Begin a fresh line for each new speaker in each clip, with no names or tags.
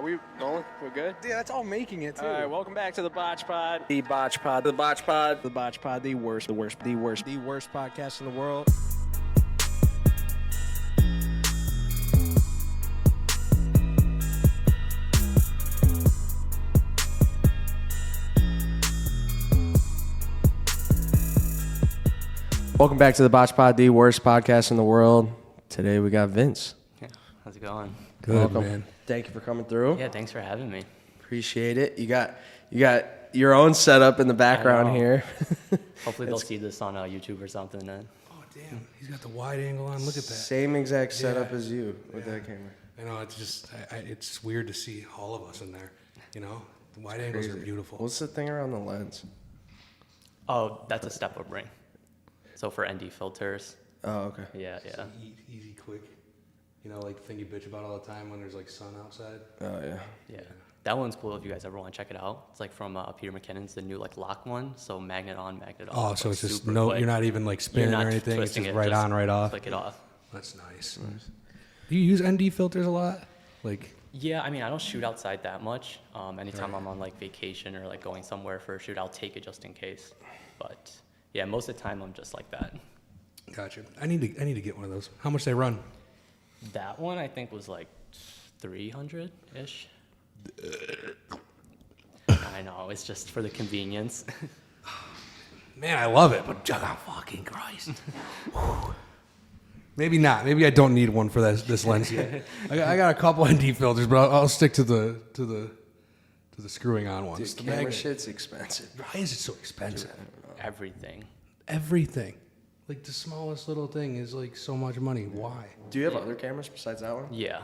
we rolling? We're good?
Yeah, that's all making it, too.
All right, welcome back to the BotchPod. The BotchPod. The BotchPod. The BotchPod. The worst podcast in the world. Welcome back to the BotchPod, the worst podcast in the world. Today we got Vince.
Yeah, how's it going?
Good,
Welcome.
man.
Thank you for coming through.
Yeah, thanks for having me.
Appreciate it. You got your own setup in the background here.
Hopefully they'll see this on YouTube or something then.
Oh, damn. He's got the wide angle on. Look at that.
Same exact setup as you with that camera.
I know, it's just, it's weird to see all of us in there, you know? The wide angles are beautiful.
What's the thing around the lens?
Oh, that's a step-up ring. So for ND filters.
Oh, okay.
Yeah.
Easy, quick. You know, like the thing you bitch about all the time when there's like sun outside.
Oh, yeah.
Yeah. That one's cool if you guys ever want to check it out. It's like from Peter McKinnon's, the new like lock one. So magnet on, magnet off.
Oh, so it's just
super quick.
you're not even like spinning
You're
or
not
anything. It's
twisting
just
it,
right on, right off.
Click it off.
That's nice. Do you use ND filters a lot? Like.
Yeah, I mean, I don't shoot outside that much. Anytime I'm on like vacation or like going somewhere for a shoot, I'll take it just in case. But yeah, most of the time I'm just like that.
Gotcha. I need to get one of those. How much they run?
That one I think was like 300-ish. I know, it's just for the convenience.
Man, I love it, but oh, fucking Christ. Maybe not. Maybe I don't need one for this lens yet. I got a couple ND filters, but I'll stick to the screwing on ones.
Dude, camera shit's expensive.
Why is it so expensive?
Everything.
Like the smallest little thing is like so much money. Why?
Do you have other cameras besides that one?
Yeah.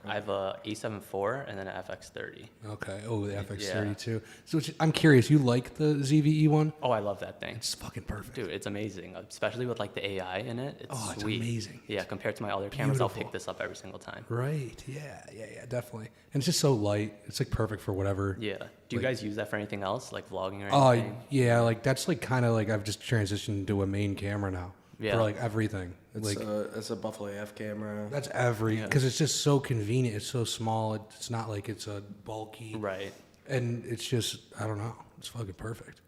I have a A7 IV and then an FX30.
Okay. Oh, the FX30 too. So I'm curious. You like the ZVE one?
Oh, I love that thing.
It's fucking perfect.
Dude, it's amazing, especially with like the AI in it. It's
Oh, it's
sweet.
amazing.
Yeah, compared to my other cameras, I'll
Beautiful.
pick this up every single time.
Right. Yeah, definitely. And it's just so light. It's like perfect for whatever.
Yeah. Do you guys use that for anything else, like vlogging or
Oh,
anything?
yeah. Like that's like kind of like I've just transitioned to a main camera now.
Yeah.
For like everything.
It's a Buffalo AF camera.
That's because it's just so convenient. It's so small. It's not like it's a bulky.
Right.
And it's just, I don't know. It's fucking perfect.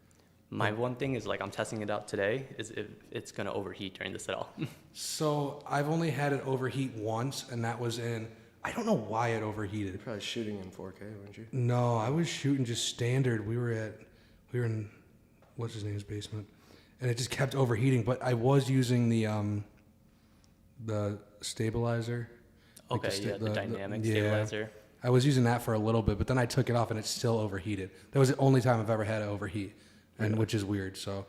My one thing is like I'm testing it out today is if it's going to overheat during the set-off.
So I've only had it overheat once, and that was I don't know why it
You're
overheated.
probably shooting in 4K, weren't you?
No, I was shooting just standard. We were in, what's his name's basement, and it just kept overheating. But I was using the stabilizer. Like
Okay, the dynamic stabilizer.
I was using that for a little bit, but then I took it off and it still overheated. That was the only time I've ever had it overheat, which is weird. So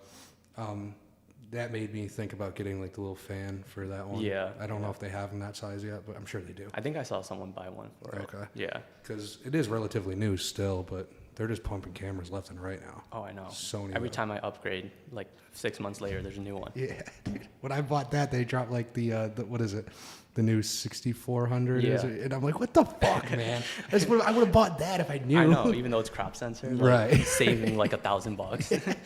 that made me think about getting like the little fan for that one.
Yeah.
I don't know if they have them that size yet, but I'm sure they do.
I think I saw someone buy one for it.
Okay.
Yeah.
Because it is relatively new still, but they're just pumping cameras left and right now.
Oh, I know.
Sony.
Every time I upgrade, like 6 months later, there's a new one.
Yeah, dude. When I bought that, they dropped like the what is it? The new 6400
Yeah.
is it? And I'm like, what the fuck, man? I would have bought that if I knew.
I know, even though it's crop sensor, like,
Right.
saving like $1,000.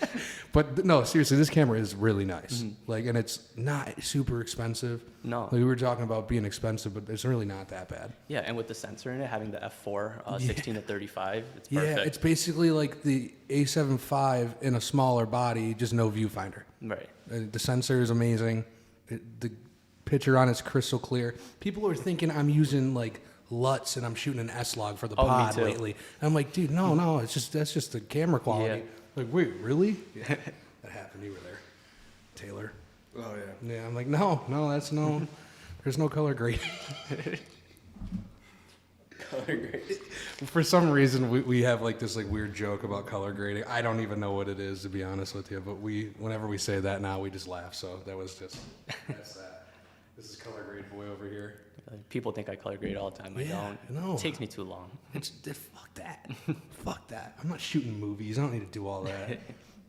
But no, seriously, this camera is really nice. Like, and it's not super expensive.
No.
Like, we were talking about being expensive, but it's really not that bad.
Yeah, and with the sensor in it, having the f4 16 to 35, it's perfect.
Yeah, it's basically like the A7 IV in a smaller body, just no viewfinder.
Right.
The sensor is amazing. The picture on it's crystal clear. People are thinking I'm using like LUTs and I'm shooting an S-Log for the
Oh, me
pod
too.
lately. And I'm like, dude, no, that's just the camera quality.
Yeah.
Like, wait, really? Yeah. That happened. You were there, Taylor.
Oh, yeah.
Yeah, I'm like, no, there's no color grading.
Color grade.
For some reason, we have like this like weird joke about color grading. I don't even know what it is, to be honest with you. But whenever we say that now, we just laugh. So that's that. This is color grade boy over here.
People think I color grade all the time. I
Yeah,
don't.
no.
It takes me too long.
Fuck that. Fuck that. I'm not shooting movies. I don't need to do all that,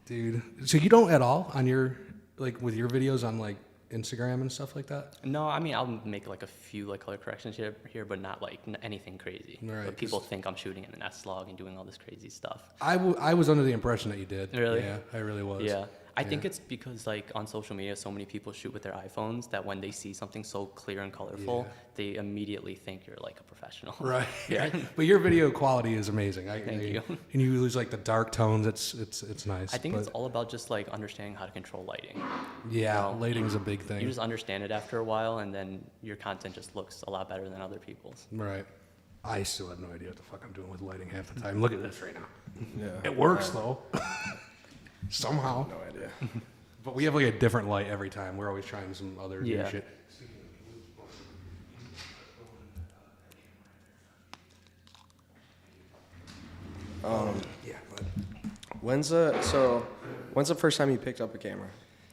dude. So you don't at all on your like with your videos on like Instagram and stuff like that?
No, I mean, I'll make like a few like color corrections here, but not like anything crazy.
Right,
But people think I'm shooting in an S-Log and doing all this crazy stuff.
I was under the impression that you did.
Really?
Yeah, I really was.
Yeah. I think it's because like on social media, so many people shoot with their iPhones that when they see something so clear and colorful, they immediately think you're like a professional.
Right.
Yeah.
But your video quality is amazing.
Thank you.
And you use like the dark tones. It's nice.
I think it's all about just like understanding how to control lighting.
Yeah, lighting's a big thing.
You just understand it after a while, and then your content just looks a lot better than other people's.
Right. I still have no idea what the fuck I'm doing with lighting half the time. Look at this right now.
Yeah.
It works though. Somehow.
No idea.
But we have like a different light every time. We're always trying some other new
Yeah.
shit. Yeah, but
When's the first time you picked up a camera?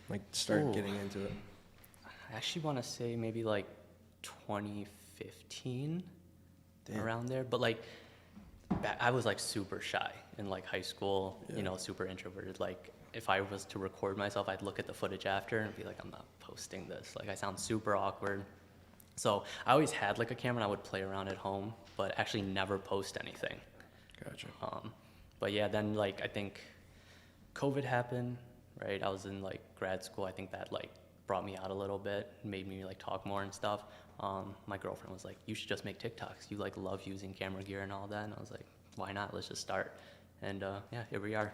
Like started
Ooh.
getting into it?
I actually want to say maybe like 2015,
Damn.
around there. But like, I was like super shy in like high school,
Yeah.
you know, super introverted. Like if I was to record myself, I'd look at the footage after and be like, I'm not posting this. Like I sound super awkward. So I always had like a camera and I would play around at home, but actually never post anything.
Gotcha.
But yeah, then like I think COVID happened, right? I was in like grad school. I think that like brought me out a little bit, made me like talk more and stuff. My girlfriend was like, you should just make TikToks. You like love using camera gear and all that. And I was like, why not? Let's just start. And yeah, here we are.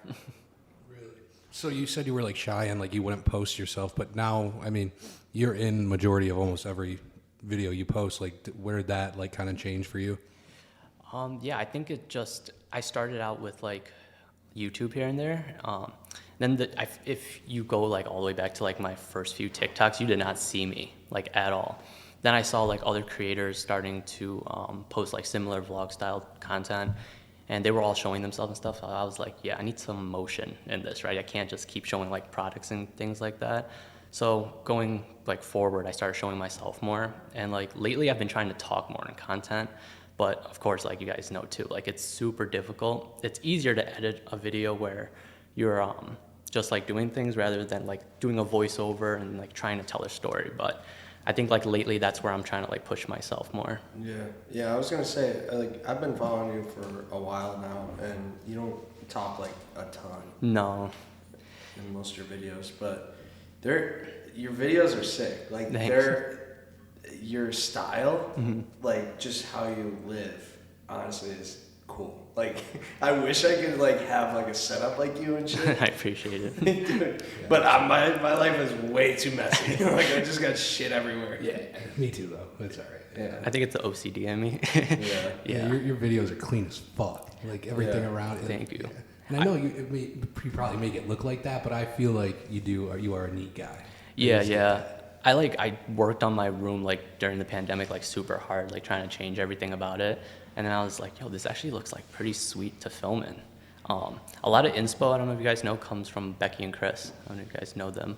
really. So you said you were like shy and like you wouldn't post yourself, but now, I mean, you're in majority of almost every video you post. Like where did that like kind of change for you?
Yeah, I think I started out with like YouTube here and there. Then if you go like all the way back to like my first few TikToks, you did not see me like at all. Then I saw like other creators starting to post like similar vlog style content, and they were all showing themselves and stuff. So I was like, yeah, I need some motion in this, right? I can't just keep showing like products and things like that. So going like forward, I started showing myself more, and like lately I've been trying to talk more in content. But of course, like you guys know too, like it's super difficult. It's easier to edit a video where you're just like doing things rather than like doing a voiceover and like trying to tell a story. But I think like lately that's where I'm trying to like push myself more.
Yeah. I was gonna say, like, I've been following you for a while now, and you don't talk like a ton
No.
in most of your videos, but your videos are sick. Like
Thanks.
your style, like just how you live, honestly, is cool. Like, I wish I could like have like a setup like you and shit.
I appreciate it.
Dude, but my life is way too messy. Like I just got shit everywhere.
Yeah, me too though. It's all right.
Yeah.
I think it's the OCD in me.
Yeah.
Yeah.
Your videos are clean as fuck. Like everything
Yeah.
around it.
Thank you.
Yeah. And I know you probably make it look like that, but I feel like you are a neat guy.
Yeah. I worked on my room like during the pandemic like super hard, like trying to change everything about it. And then I was like, yo, this actually looks like pretty sweet to film in. A lot of inspo, I don't know if you guys know, comes from Becky and Chris. I don't know if you guys know them.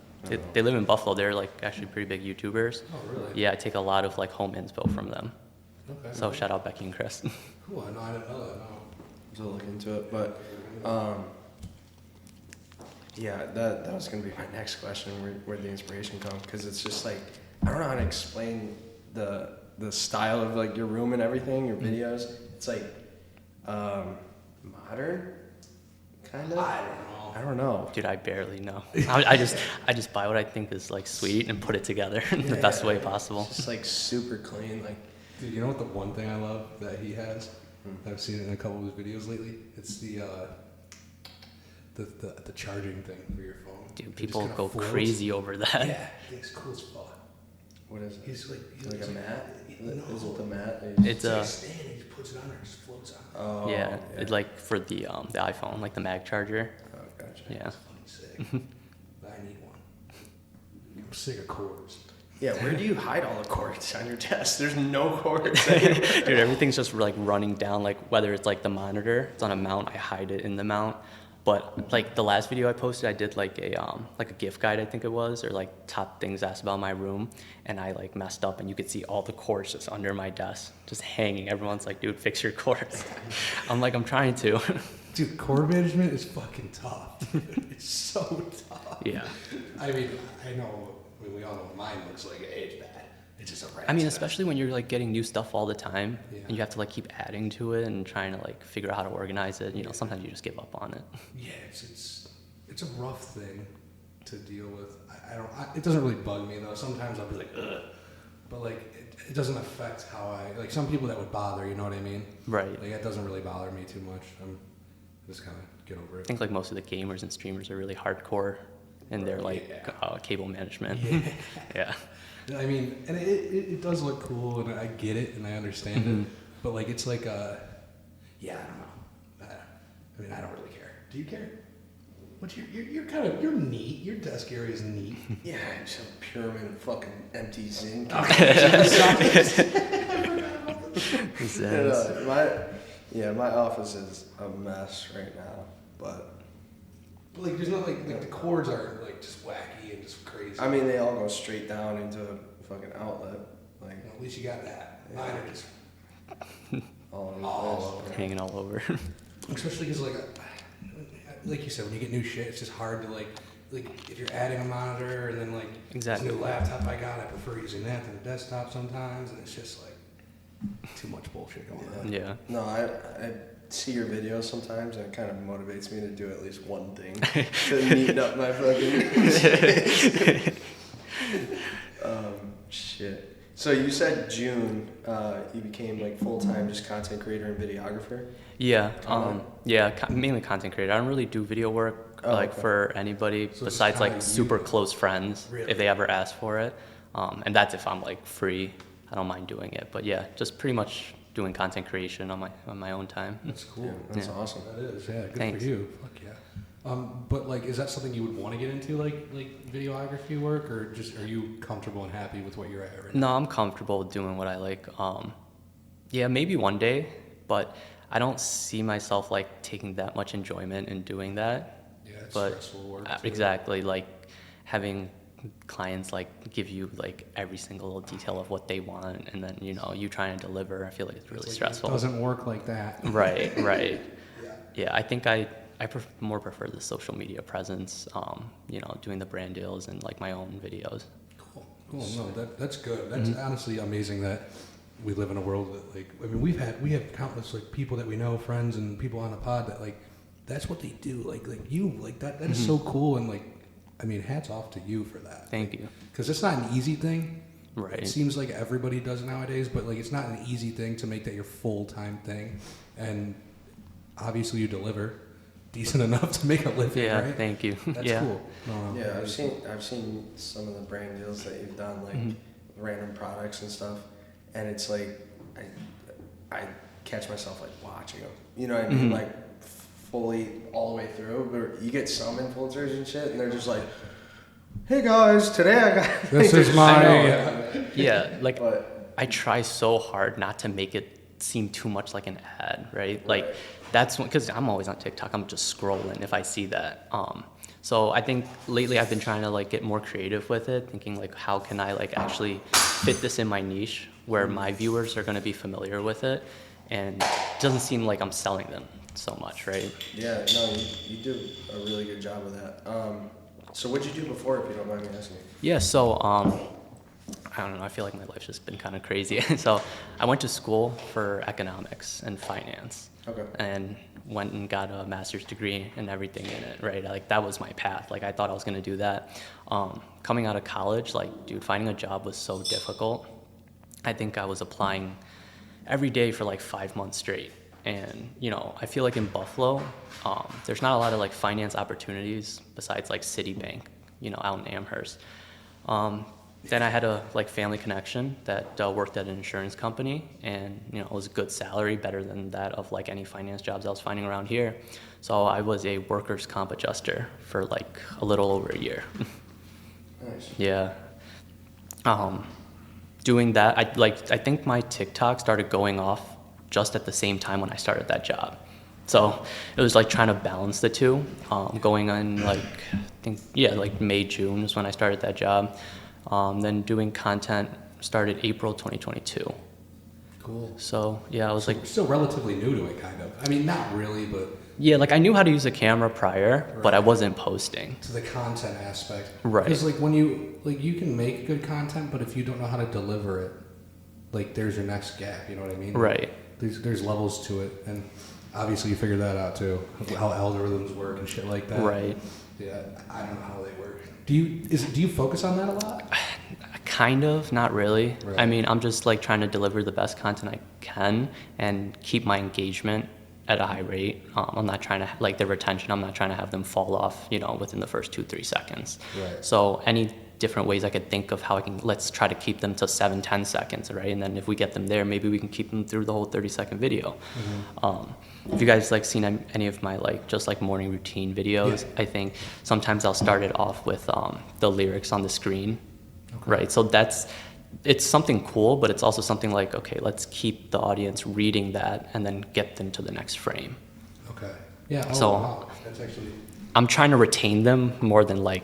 They live in Buffalo. They're like actually pretty big YouTubers.
Oh, really?
Yeah, I take a lot of like home inspo from them.
Okay.
So shout out Becky and Chris.
Cool. I didn't know that. No.
To look into it, but yeah, that was gonna be my next question, where the inspiration comes, because it's just like I don't know how to explain the style of like your room and everything, your videos. It's like modern, kind of. I don't know.
Dude, I barely know. I just buy what I think is like sweet and put it together in the best way possible.
It's just like super clean, like.
Dude, you know what the one thing I love that he has? I've seen it in a couple of his videos lately. It's the charging thing for your phone.
Dude,
It just
people
kinda
go
floats.
crazy over that.
Yeah, it's cool as fuck.
What is it?
He's like
Like a mat?
No.
Is it the mat?
It's
like
a
a stand. He just puts it on there and just floats on.
Oh,
yeah, it like for the iPhone, like the mag charger.
Oh, gotcha.
Yeah.
It's fucking sick. I need one. I'm sick of cords.
Yeah, where do you hide all the cords on your desk? There's no cords.
Dude, everything's just like running down, like whether it's like the monitor, it's on a mount, I hide it in the mount. But like the last video I posted, I did like a gift guide, I think it was, or like top things asked about my room, and I like messed up, and you could see all the cords just under my desk, just hanging. Everyone's like, dude, fix your cords. I'm like, I'm trying to.
Dude, cord management is fucking tough. It's so tough.
Yeah.
I mean, I know, we all know what mine looks like. It's bad. It's just a rat.
I mean, especially when you're like getting new stuff all the time,
Yeah.
and you have to like keep adding to it and trying to like figure out how to organize it. You know, sometimes you just give up on it.
Yeah, it's a rough thing to deal with. It doesn't really bug me though. Sometimes I'll be like, ugh. But like, it doesn't affect how like some people that would bother, you know what I mean?
Right.
Like, it doesn't really bother me too much. I'm just kind of get over
I
it.
think like most of the gamers and streamers are really hardcore in their like cable management. Yeah.
I mean, and it does look cool, and I get it, and I understand it. But like, it's like, I don't know. I mean, I don't really care. Do you care? But you're neat. Your desk area is neat.
Yeah, some pyramid of fucking empty zinc. My office is a mess right now, but
like, there's not like the cords aren't like just wacky and just crazy.
I mean, they all go straight down into a fucking outlet. Like,
at least you got that.
Yeah.
Mine are just
all over.
Hanging all over.
Especially because like you said, when you get new shit, it's just hard to like if you're adding a monitor and then like
Exactly.
this new laptop I got, I prefer using that than a desktop sometimes, and it's just like too much bullshit going on.
Yeah.
No, I see your videos sometimes, and it kind of motivates me to do at least one thing to neaten up my fucking. Shit. So you said June, you became like full-time just content creator and videographer?
Yeah. Mainly content creator. I don't really do video work for anybody
So
besides
it's kinda
like super
you.
close friends
Really?
if they ever ask for it. And that's if I'm like free. I don't mind doing it. But yeah, just pretty much doing content creation on my own time.
That's cool.
Yeah, that's
Yeah.
awesome.
That is, yeah, good
Thanks.
for you. Fuck yeah. But like, is that something you would want to get into, like videography work, or just are you comfortable and happy with what you're at right now?
No, I'm comfortable doing what I like. Yeah, maybe one day, but I don't see myself like taking that much enjoyment in doing that.
Yeah, it's
But
stressful work. too.
exactly, like having clients like give you like every single little detail of what they want, and then you trying to deliver. I feel like it's really
It's like,
stressful.
It doesn't work like that.
Right.
Yeah.
Yeah, I think I more prefer the social media presence. Doing the brand deals and like my own videos.
Cool. No, that's good. That's honestly amazing that we live in a world that like, I mean, we have countless like people that we know, friends and people on the pod that like, that's what they do. Like you, like that is so cool. And like, I mean, hats off to you for that.
Thank you.
Because it's not an easy thing.
Right.
It seems like everybody does nowadays, but like, it's not an easy thing to make that your full-time thing. And obviously you deliver decent enough to make a living,
Yeah.
right?
Thank you.
That's
Yeah.
cool. No,
Yeah, I've seen some of the brand deals that you've done, like random products and stuff, and it's like I catch myself like watching them. You know what I mean? Like fully all the way through. But you get some influencers and shit, and they're just like, "Hey guys, today I got
This is
I
my.
know. Yeah, like
But
I try so hard not to make it seem too much like an ad, right? Like that's because I'm always on TikTok. I'm just scrolling if I see that. So I think lately I've been trying to like get more creative with it, thinking like how can I like actually fit this in my niche where my viewers are going to be familiar with it, and it doesn't seem like I'm selling them so much, right?
yeah, no, you do a really good job of that. So what'd you do before, if you don't mind me asking?
Yeah, so I don't know, I feel like my life's just been kind of crazy. So I went to school for economics and finance.
Okay.
And went and got a master's degree and everything in it, right? Like that was my path. Like I thought I was gonna do that. Coming out of college, like dude, finding a job was so difficult. I think I was applying every day for like 5 months straight. And I feel like in Buffalo, there's not a lot of like finance opportunities besides like Citibank, out in Amherst. Then I had a like family connection that worked at an insurance company, and it was a good salary, better than that of like any finance jobs I was finding around here. So I was a workers' comp adjuster for like a little over a year.
Nice.
Yeah. Doing that, I think my TikTok started going off just at the same time when I started that job. So it was like trying to balance the two. Going on like May, June is when I started that job. Then doing content started April 2022.
Cool.
So yeah, I was like,
You're still relatively new to it, kind of. I mean, not really, but
yeah, like I knew how to use a camera prior, but I wasn't posting.
to the content aspect.
Right.
Because like when you can make good content, but if you don't know how to deliver it, like there's your next gap. You know what I mean?
Right.
There's levels to it, and obviously you figured that out too, how algorithms work and shit like that.
Right.
Yeah, I don't know how they work. Do you focus on that a lot?
Kind of, not really.
Right.
I mean, I'm just like trying to deliver the best content I can and keep my engagement at a high rate. I'm not trying to, like, their retention, I'm not trying to have them fall off, within the first 2-3 seconds.
Right.
So any different ways I could think of how I can, let's try to keep them to 7-10 seconds, right? And then if we get them there, maybe we can keep them through the whole 30-second video. If you guys like seen any of my just morning routine videos,
Yeah.
I think sometimes I'll start it off with the lyrics on the screen,
Okay.
right? So it's something cool, but it's also something like, okay, let's keep the audience reading that and then get them to the next frame.
Okay. Yeah. Oh,
So-
wow. That's actually.
I'm trying to retain them more than
I'm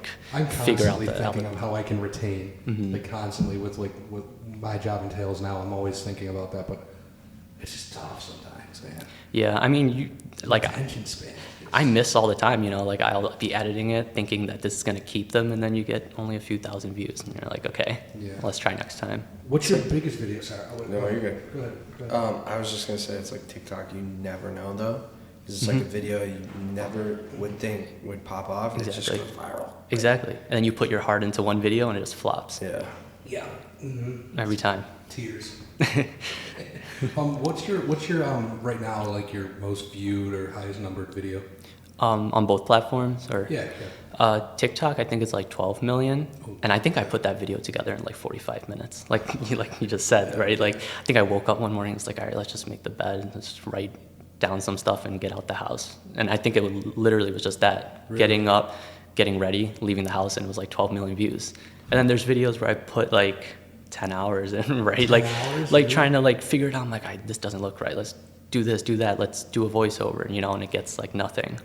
figure out
constantly
the
thinking
element.
of how I can retain, like constantly with what my job entails now. I'm always thinking about that, but it's just tough sometimes, man.
Yeah, I mean,
Attention span.
I miss all the time, I'll be editing it thinking that this is going to keep them, and then you get only a few thousand views, and you're like, okay,
Yeah.
let's try next time.
What's your biggest video? Sorry.
No, you're good.
Go ahead. Go ahead.
I was just gonna say it's like TikTok. You never know though. It's like a video you never would think would pop off. And it just
Exactly.
goes viral.
Exactly. And then you put your heart into one video, and it just flops
Yeah.
Yeah. Mm-hmm.
every time.
Tears. What's your right now, like, your most viewed or highest numbered video?
On both platforms, or
Yeah.
TikTok, I think it's like 12 million,
Oh.
and I think I put that video together in like 45 minutes, like you just said, right? Like, I think I woke up one morning, it's like, all right, let's just make the bed and just write down some stuff and get out the house. And I think it literally was just that,
Really?
getting up, getting ready, leaving the house, and it was like 12 million views. And then there's videos where I put like 10 hours in, right?
10
Like,
hours?
like
Really?
trying to like figure it out. I'm like, this doesn't look right. Let's do this, do that. Let's do a voiceover, and it gets like nothing.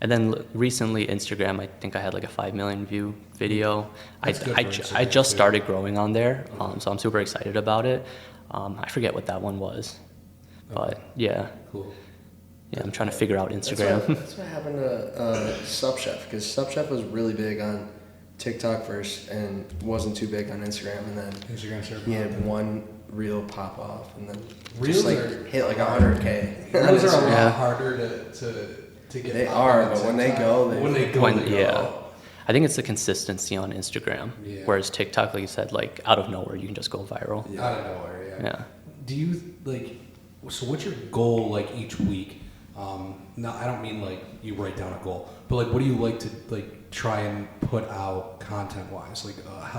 And then recently Instagram, I think I had like a 5 million view video.
That's good
I
for
just
Instagram, too.
started growing on there, so I'm super excited about it. I forget what that one was, but yeah,
Cool.
yeah, I'm trying to figure out Instagram.
That's what happened to Sub Chef, because Sub Chef was really big on TikTok first and wasn't too big on Instagram, and then
Instagram started
he had
popping.
one reel pop off, and then
Reels
just like
are-
hit like 100K.
Those are a lot
Yeah.
harder to get.
They
popping
are,
on
but when they
TikTok.
go, they-
when they go,
When-
they go.
yeah. I think it's the consistency on Instagram,
Yeah.
whereas TikTok, like you said, like out of nowhere, you can just go viral.
Yeah.
Out of nowhere, yeah.
Yeah.
Do you so what's your goal like each week? No, I don't mean like you write down a goal, but like what do you like to like try and put out content wise? Like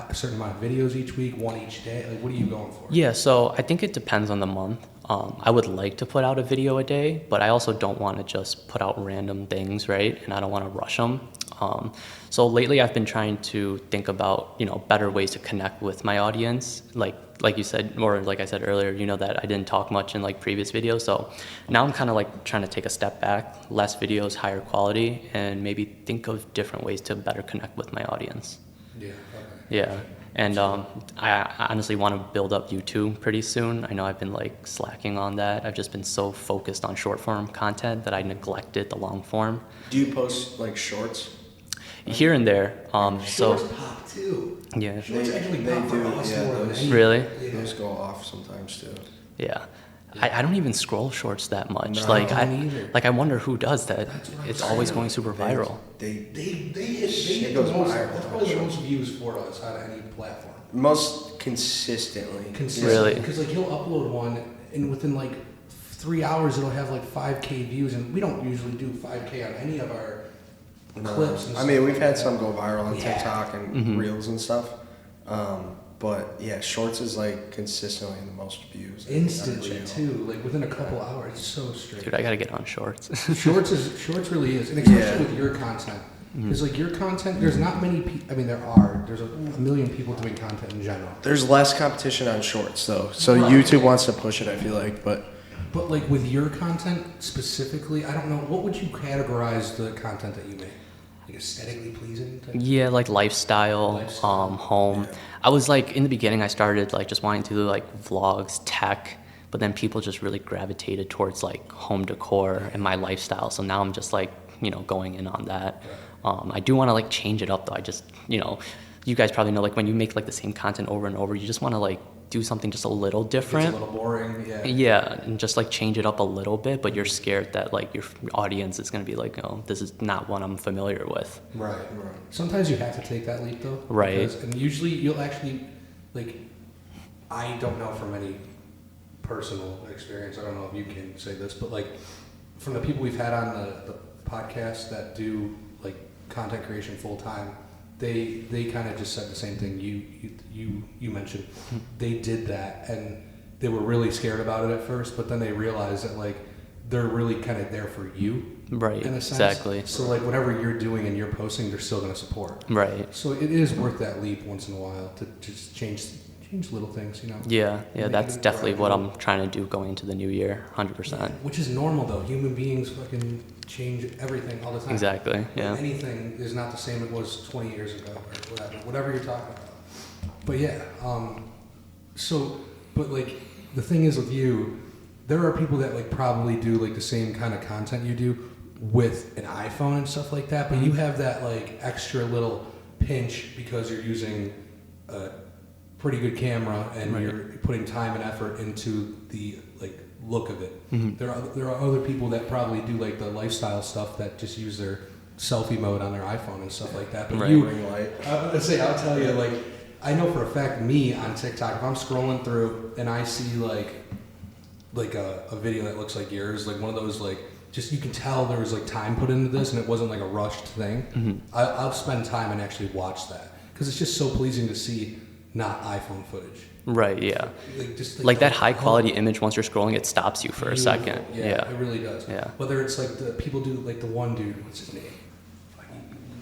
a certain amount of videos each week, one each day? Like what are you going for?
Yeah, so I think it depends on the month. I would like to put out a video a day, but I also don't want to just put out random things, right? And I don't want to rush them. So lately I've been trying to think about, better ways to connect with my audience. Like you said, or like I said earlier, that I didn't talk much in like previous videos. So now I'm kind of like trying to take a step back, less videos, higher quality, and maybe think of different ways to better connect with my audience.
Yeah. Okay.
Yeah, and I honestly want to build up YouTube pretty soon. I know I've been like slacking on that. I've just been so focused on short form content that I neglected the long form.
Do you post like shorts?
Here and there. So
Shorts pop too.
yeah,
Shorts actually
they
pop for
do,
us
yeah,
more than
those-
anything.
really?
Yeah.
Those go off sometimes too.
Yeah. I don't even scroll shorts that much.
No,
like
I don't either.
I wonder who does that.
That's what I'm
It's
saying.
always going super viral.
They
They
Shit
hit the
goes
most.
viral.
That's probably the most views for us out of any platform.
most consistently.
Really?
Because like he'll upload one, and within like 3 hours it'll have like 5K views, and we don't usually do 5K on any of our
No.
clips. And
I mean,
stuff
we've
like
had
that.
some go viral on
Yeah.
TikTok and
Mhm.
Reels and stuff. But yeah, Shorts is like consistently the most views. on
Instantly
the channel.
too, like within a couple hours. It's so straight.
Dude, I gotta get on shorts.
Shorts really is, and especially
Yeah.
with your content.
Mhm.
Because like your content, there's not many people. I mean, there's a million people doing content in general.
There's less competition on Shorts though, so
Right.
YouTube wants to push it. I feel like, but
But like with your content specifically, I don't know. What would you categorize the content that you make? Like aesthetically pleasing? Type?
Yeah, like lifestyle,
Lifestyle.
home.
Yeah.
I was like, in the beginning, I started like just wanting to do like vlogs, tech, but then people just really gravitated towards like home decor and my lifestyle. So now I'm just like, going in on that. I do want to like change it up though. I just, you guys probably know, like when you make like the same content over and over, you just want to like do something just a little different.
It's a little boring, yeah.
Yeah, and just like change it up a little bit, but you're scared that like your audience is gonna be like, oh, this is not what I'm familiar with.
Right. Sometimes you have to take that leap though.
Right.
And usually you'll actually, like, I don't know from any personal experience, I don't know if you can say this, but like from the people we've had on the podcast that do like content creation full time, they kind of just said the same thing you mentioned. They did that and they were really scared about it at first, but then they realized that like they're really kind of there for you.
Right,
in a sense.
exactly.
So like whatever you're doing and you're posting, they're still going to support.
Right.
So it is worth that leap once in a while to just change little things, you know.
Yeah,
Make
that's
it
definitely what
right.
I'm trying to do going into the new year, 100%.
Which is normal though. Human beings fucking change everything all the time.
Exactly,
Like,
yeah.
anything is not the same it was 20 years ago or whatever you're talking about. But yeah, but like the thing is with you, there are people that like probably do like the same kind of content you do with an iPhone and stuff like that, but you have that like extra little pinch because you're using a pretty good camera and
Right.
you're putting time and effort into the like look of it.
Mhm.
There are other people that probably do like the lifestyle stuff that just use their selfie mode on their iPhone and stuff like that. But
Right.
you,
Ring light.
I'll tell you, like, I know for a fact, me on TikTok, if I'm scrolling through and I see like a video that looks like yours, like one of those like, just you can tell there was like time put into this and it wasn't like a rushed thing.
Mhm.
I'll spend time and actually watch that because it's just so pleasing to see not iPhone footage.
Right, yeah.
Just
Like that
the-
high quality image, once you're scrolling, it stops you for a
Beautiful.
second.
Yeah,
Yeah.
it really does.
Yeah.
Whether it's like the people do like the one dude, what's his name?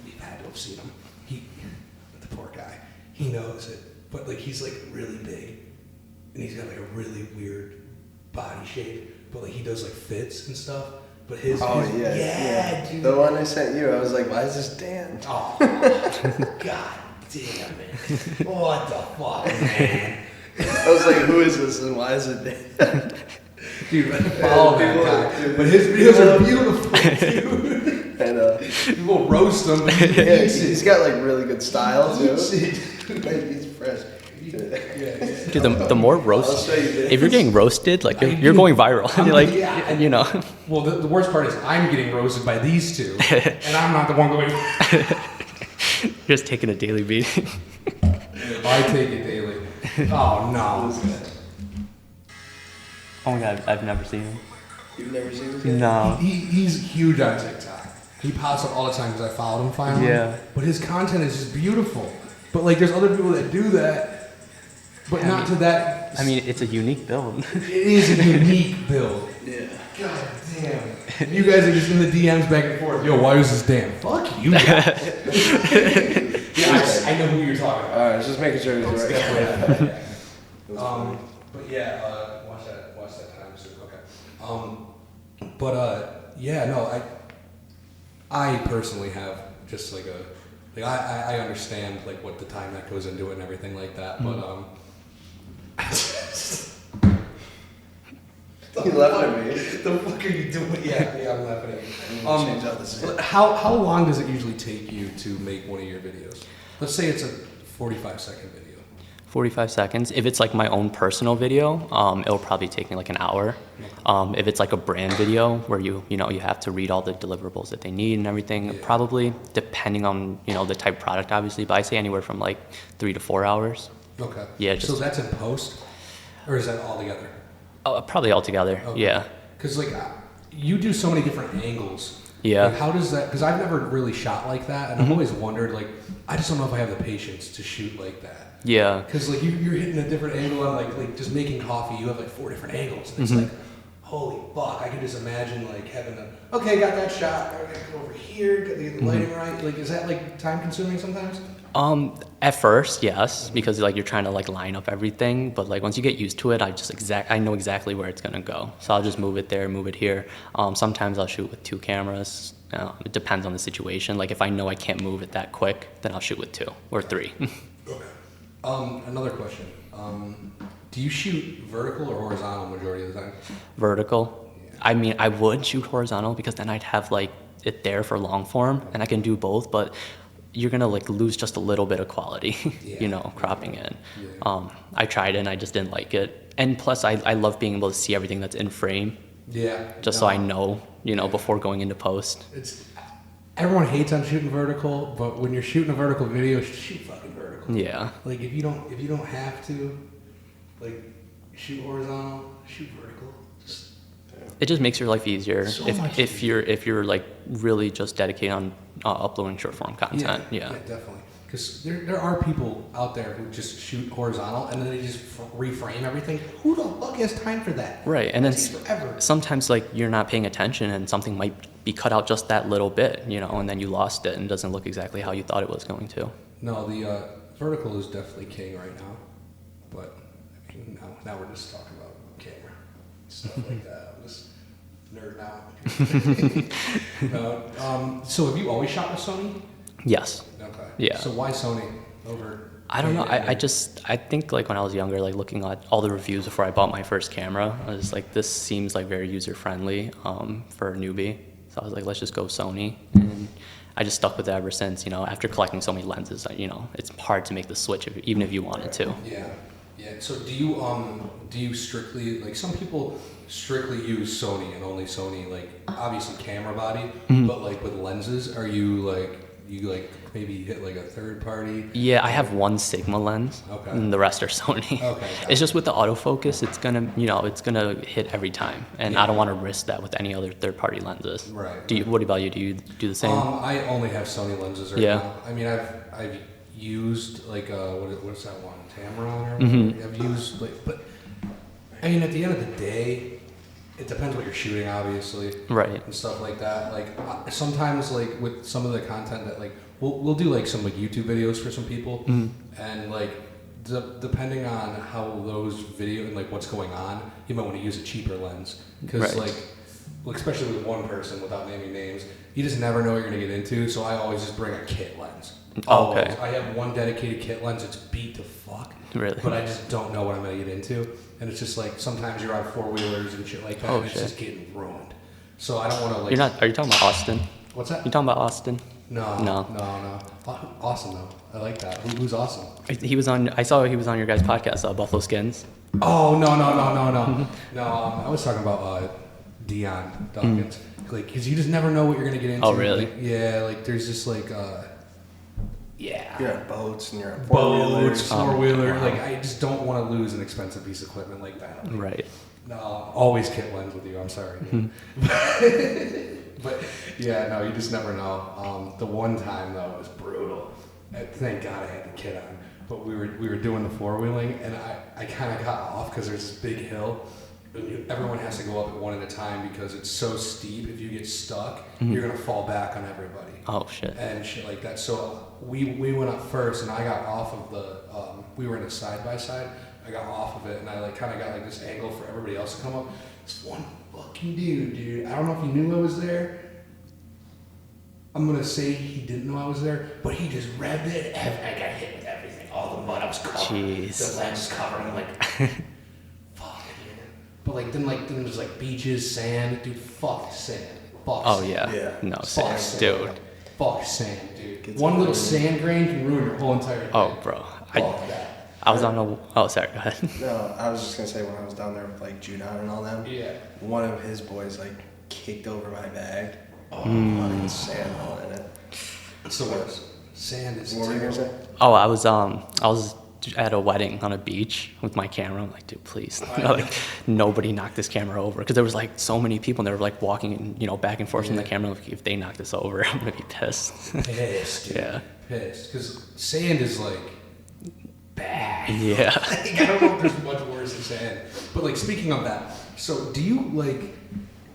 You've had to have seen him. The poor guy, he knows it, but like he's like really big, and he's got like a really weird body shape, but like he does like fits and stuff. But his
Yeah,
dude.
The one I sent you, I was like, why is this Dan?
Oh, god damn it! What the fuck, man?
I was like, who is this and why is it Dan?
Dude, follow that guy. But his videos are beautiful, dude.
And
People roast him, but
yeah, he's got like really good style too.
eats it.
Like, he's fresh.
Yeah.
Dude, the more
I'll
roast,
show you this.
if you're getting roasted, like you're
do.
going viral. You're like,
Yeah.
you know.
Well, the worst part is I'm getting roasted by these two, and I'm not the one going.
You're just taking a daily beating.
I take it daily. Oh no.
Oh my god, I've never seen him.
You've never seen this guy?
No.
He's huge on TikTok. He pops up all the time because I followed him finally.
Yeah.
But his content is just beautiful. But like, there's other people that do that, but not to that.
I mean, it's a unique build.
It is a unique build.
Yeah.
God damn. You guys are just in the DMs back and forth. Yo, why is this damn? Fuck you. Guys. Yeah, I know who you're talking about.
Alright, just making sure it's right.
Yeah.
It was funny.
But yeah, watch that time soon. Okay. Yeah, no, I personally have just like I understand like what the time that goes into it and everything like that, but
You laughing at me?
the fuck are you doing? Yeah, I'm laughing at you.
Change out this.
How long does it usually take you to make one of your videos? Let's say it's a 45-second video.
45 seconds. If it's like my own personal video, it'll probably take me like an hour. If it's like a brand video where you have to read all the deliverables that they need and everything,
Yeah.
probably depending on the type of product, obviously. But I say anywhere from like 3 to 4 hours.
Okay.
Yeah,
So
just-
that's in post, or is that all together?
Probably altogether.
Okay.
Yeah.
Because like you do so many different angles.
Yeah.
Like, how does that? Because I've never really shot like that, and I've always wondered like I just don't know if I have the patience to shoot like that.
Yeah.
Because like you're hitting a different angle on like just making coffee. You have like 4 different angles, and it's like holy fuck! I can just imagine like having okay, got that shot. I gotta go over here, get the lighting right. Like is that like time consuming sometimes?
At first, yes, because like you're trying to like line up everything, but like once you get used to it, I know exactly where it's gonna go. So I'll just move it there, move it here. Sometimes I'll shoot with 2 cameras. It depends on the situation. Like if I know I can't move it that quick, then I'll shoot with 2 or 3.
Okay. Another question. Do you shoot vertical or horizontal majority of the time?
Vertical.
Yeah.
I mean, I would shoot horizontal because then I'd have like it there for long form, and I can do both. But you're gonna like lose just a little bit of quality,
Yeah.
cropping in.
Yeah.
I tried it and I just didn't like it. And plus, I love being able to see everything that's in frame,
Yeah.
just so I know, before going into post.
It's everyone hates on shooting vertical, but when you're shooting a vertical video, shoot fucking vertical.
Yeah.
Like if you don't have to, like shoot horizontal, shoot vertical.
It just makes your life easier
So
if
much
if you're like really just dedicated on uploading short form content. Yeah.
Definitely. Because there are people out there who just shoot horizontal and then they just reframe everything. Who the fuck has time for that?
Right. And then
That takes forever.
sometimes like you're not paying attention and something might be cut out just that little bit, and then you lost it and it doesn't look exactly how you thought it was going to.
No, the vertical is definitely king right now. But I mean, now we're just talking about camera stuff like that. I'm just nerding out. No, so have you always shot with Sony?
Yes.
Okay.
Yeah.
So why Sony over?
I don't know.
Canon?
I think like when I was younger, like looking at all the reviews before I bought my first camera, I was like, this seems like very user friendly for a newbie. So I was like, let's just go Sony. And I just stuck with it ever since. After collecting so many lenses, it's hard to make the switch even if you wanted to.
Yeah. Yeah. So do you strictly like some people strictly use Sony and only Sony, like obviously camera body, but like with lenses, are you like maybe hit like a third party?
Yeah, I have one Sigma lens,
Okay.
and the rest are Sony.
Okay, got
It's just with the autofocus, it's gonna hit every time, and I don't want to risk that with any other third-party lenses.
Right.
What about you? Do you do the same?
I only have Sony lenses right
Yeah.
now. I mean, I've used like what's that one, Tamron or
Mhm.
whatever. I've used like, but I mean, at the end of the day, it depends what you're shooting, obviously,
Right.
and stuff like that. Like sometimes, like with some of the content that like we'll do like some like YouTube videos for some people, and like depending on how those video and like what's going on, you might want to use a cheaper lens because
Right.
well, especially with one person without naming names, you just never know what you're gonna get into. So I always just bring a kit lens.
Oh, okay.
Always. I have one dedicated kit lens. It's beat to fuck,
Really?
but I just don't know what I'm gonna get into. And it's just like sometimes you're on four-wheelers and shit like that,
Oh,
and it's
shit.
just getting ruined. So I don't want to like.
You're not. Are you talking about Austin?
What's that?
You talking about Austin?
No.
No.
Awesome though. I like that. Who's awesome?
He was on. I saw he was on your guys' podcast, Buffalo Skins.
Oh no. No, I was talking about Dion Dawkins. Like, because you just never know what you're gonna get into.
Oh, really?
Like, yeah. Like, there's just like. Yeah.
You're at boats and you're at
Boats,
four-wheelers.
four-wheeler.
Wow.
Like, I just don't want to lose an expensive piece of equipment like that. Like,
Right.
No, always kit lens with you. I'm sorry. dude. But yeah, no, you just never know. The one time though was brutal. Thank God I had the kit on. But we were doing the four-wheeling, and I kind of got off because there's this big hill. And everyone has to go up at one at a time because it's so steep. If you get stuck, you're gonna fall back on everybody
Oh shit.
and shit like that. So we went up first, and I got off of the. We were in a side by side. I got off of it, and I like kind of got like this angle for everybody else to come up. This one fucking dude. I don't know if he knew I was there. I'm gonna say he didn't know I was there, but he just revved it. I got hit with everything. All the mud I was covered.
Jeez.
The lens was covered. I'm like, fuck, man. But then there's like beaches, sand. Dude, fuck sand. Fuck
Oh
sand.
yeah.
Yeah.
No,
Fuck
sand,
sand.
dude.
Fuck sand, dude.
Gets
One little
everywhere.
sand grain can ruin your whole entire thing.
Oh, bro.
Fuck that.
I was on a. Oh, sorry. Go ahead.
No, I was just gonna say when I was down there with like Judah and all them,
Yeah.
one of his boys like kicked over my bag.
Oh,
Fucking sand all in it.
it's the worst. Sand is
What were you gonna
terrible.
say?
Oh, I was at a wedding on a beach with my camera. I'm like, dude, please, like, nobody knock this camera over, because there was like so many people, and they were like walking, back and forth from the camera. Like, if they knock this over, I'm gonna be pissed.
Pissed, dude.
Yeah.
Pissed. Because sand is like bad.
Yeah.
Like, I don't know if there's much worse than sand. But like speaking of that, so do you like?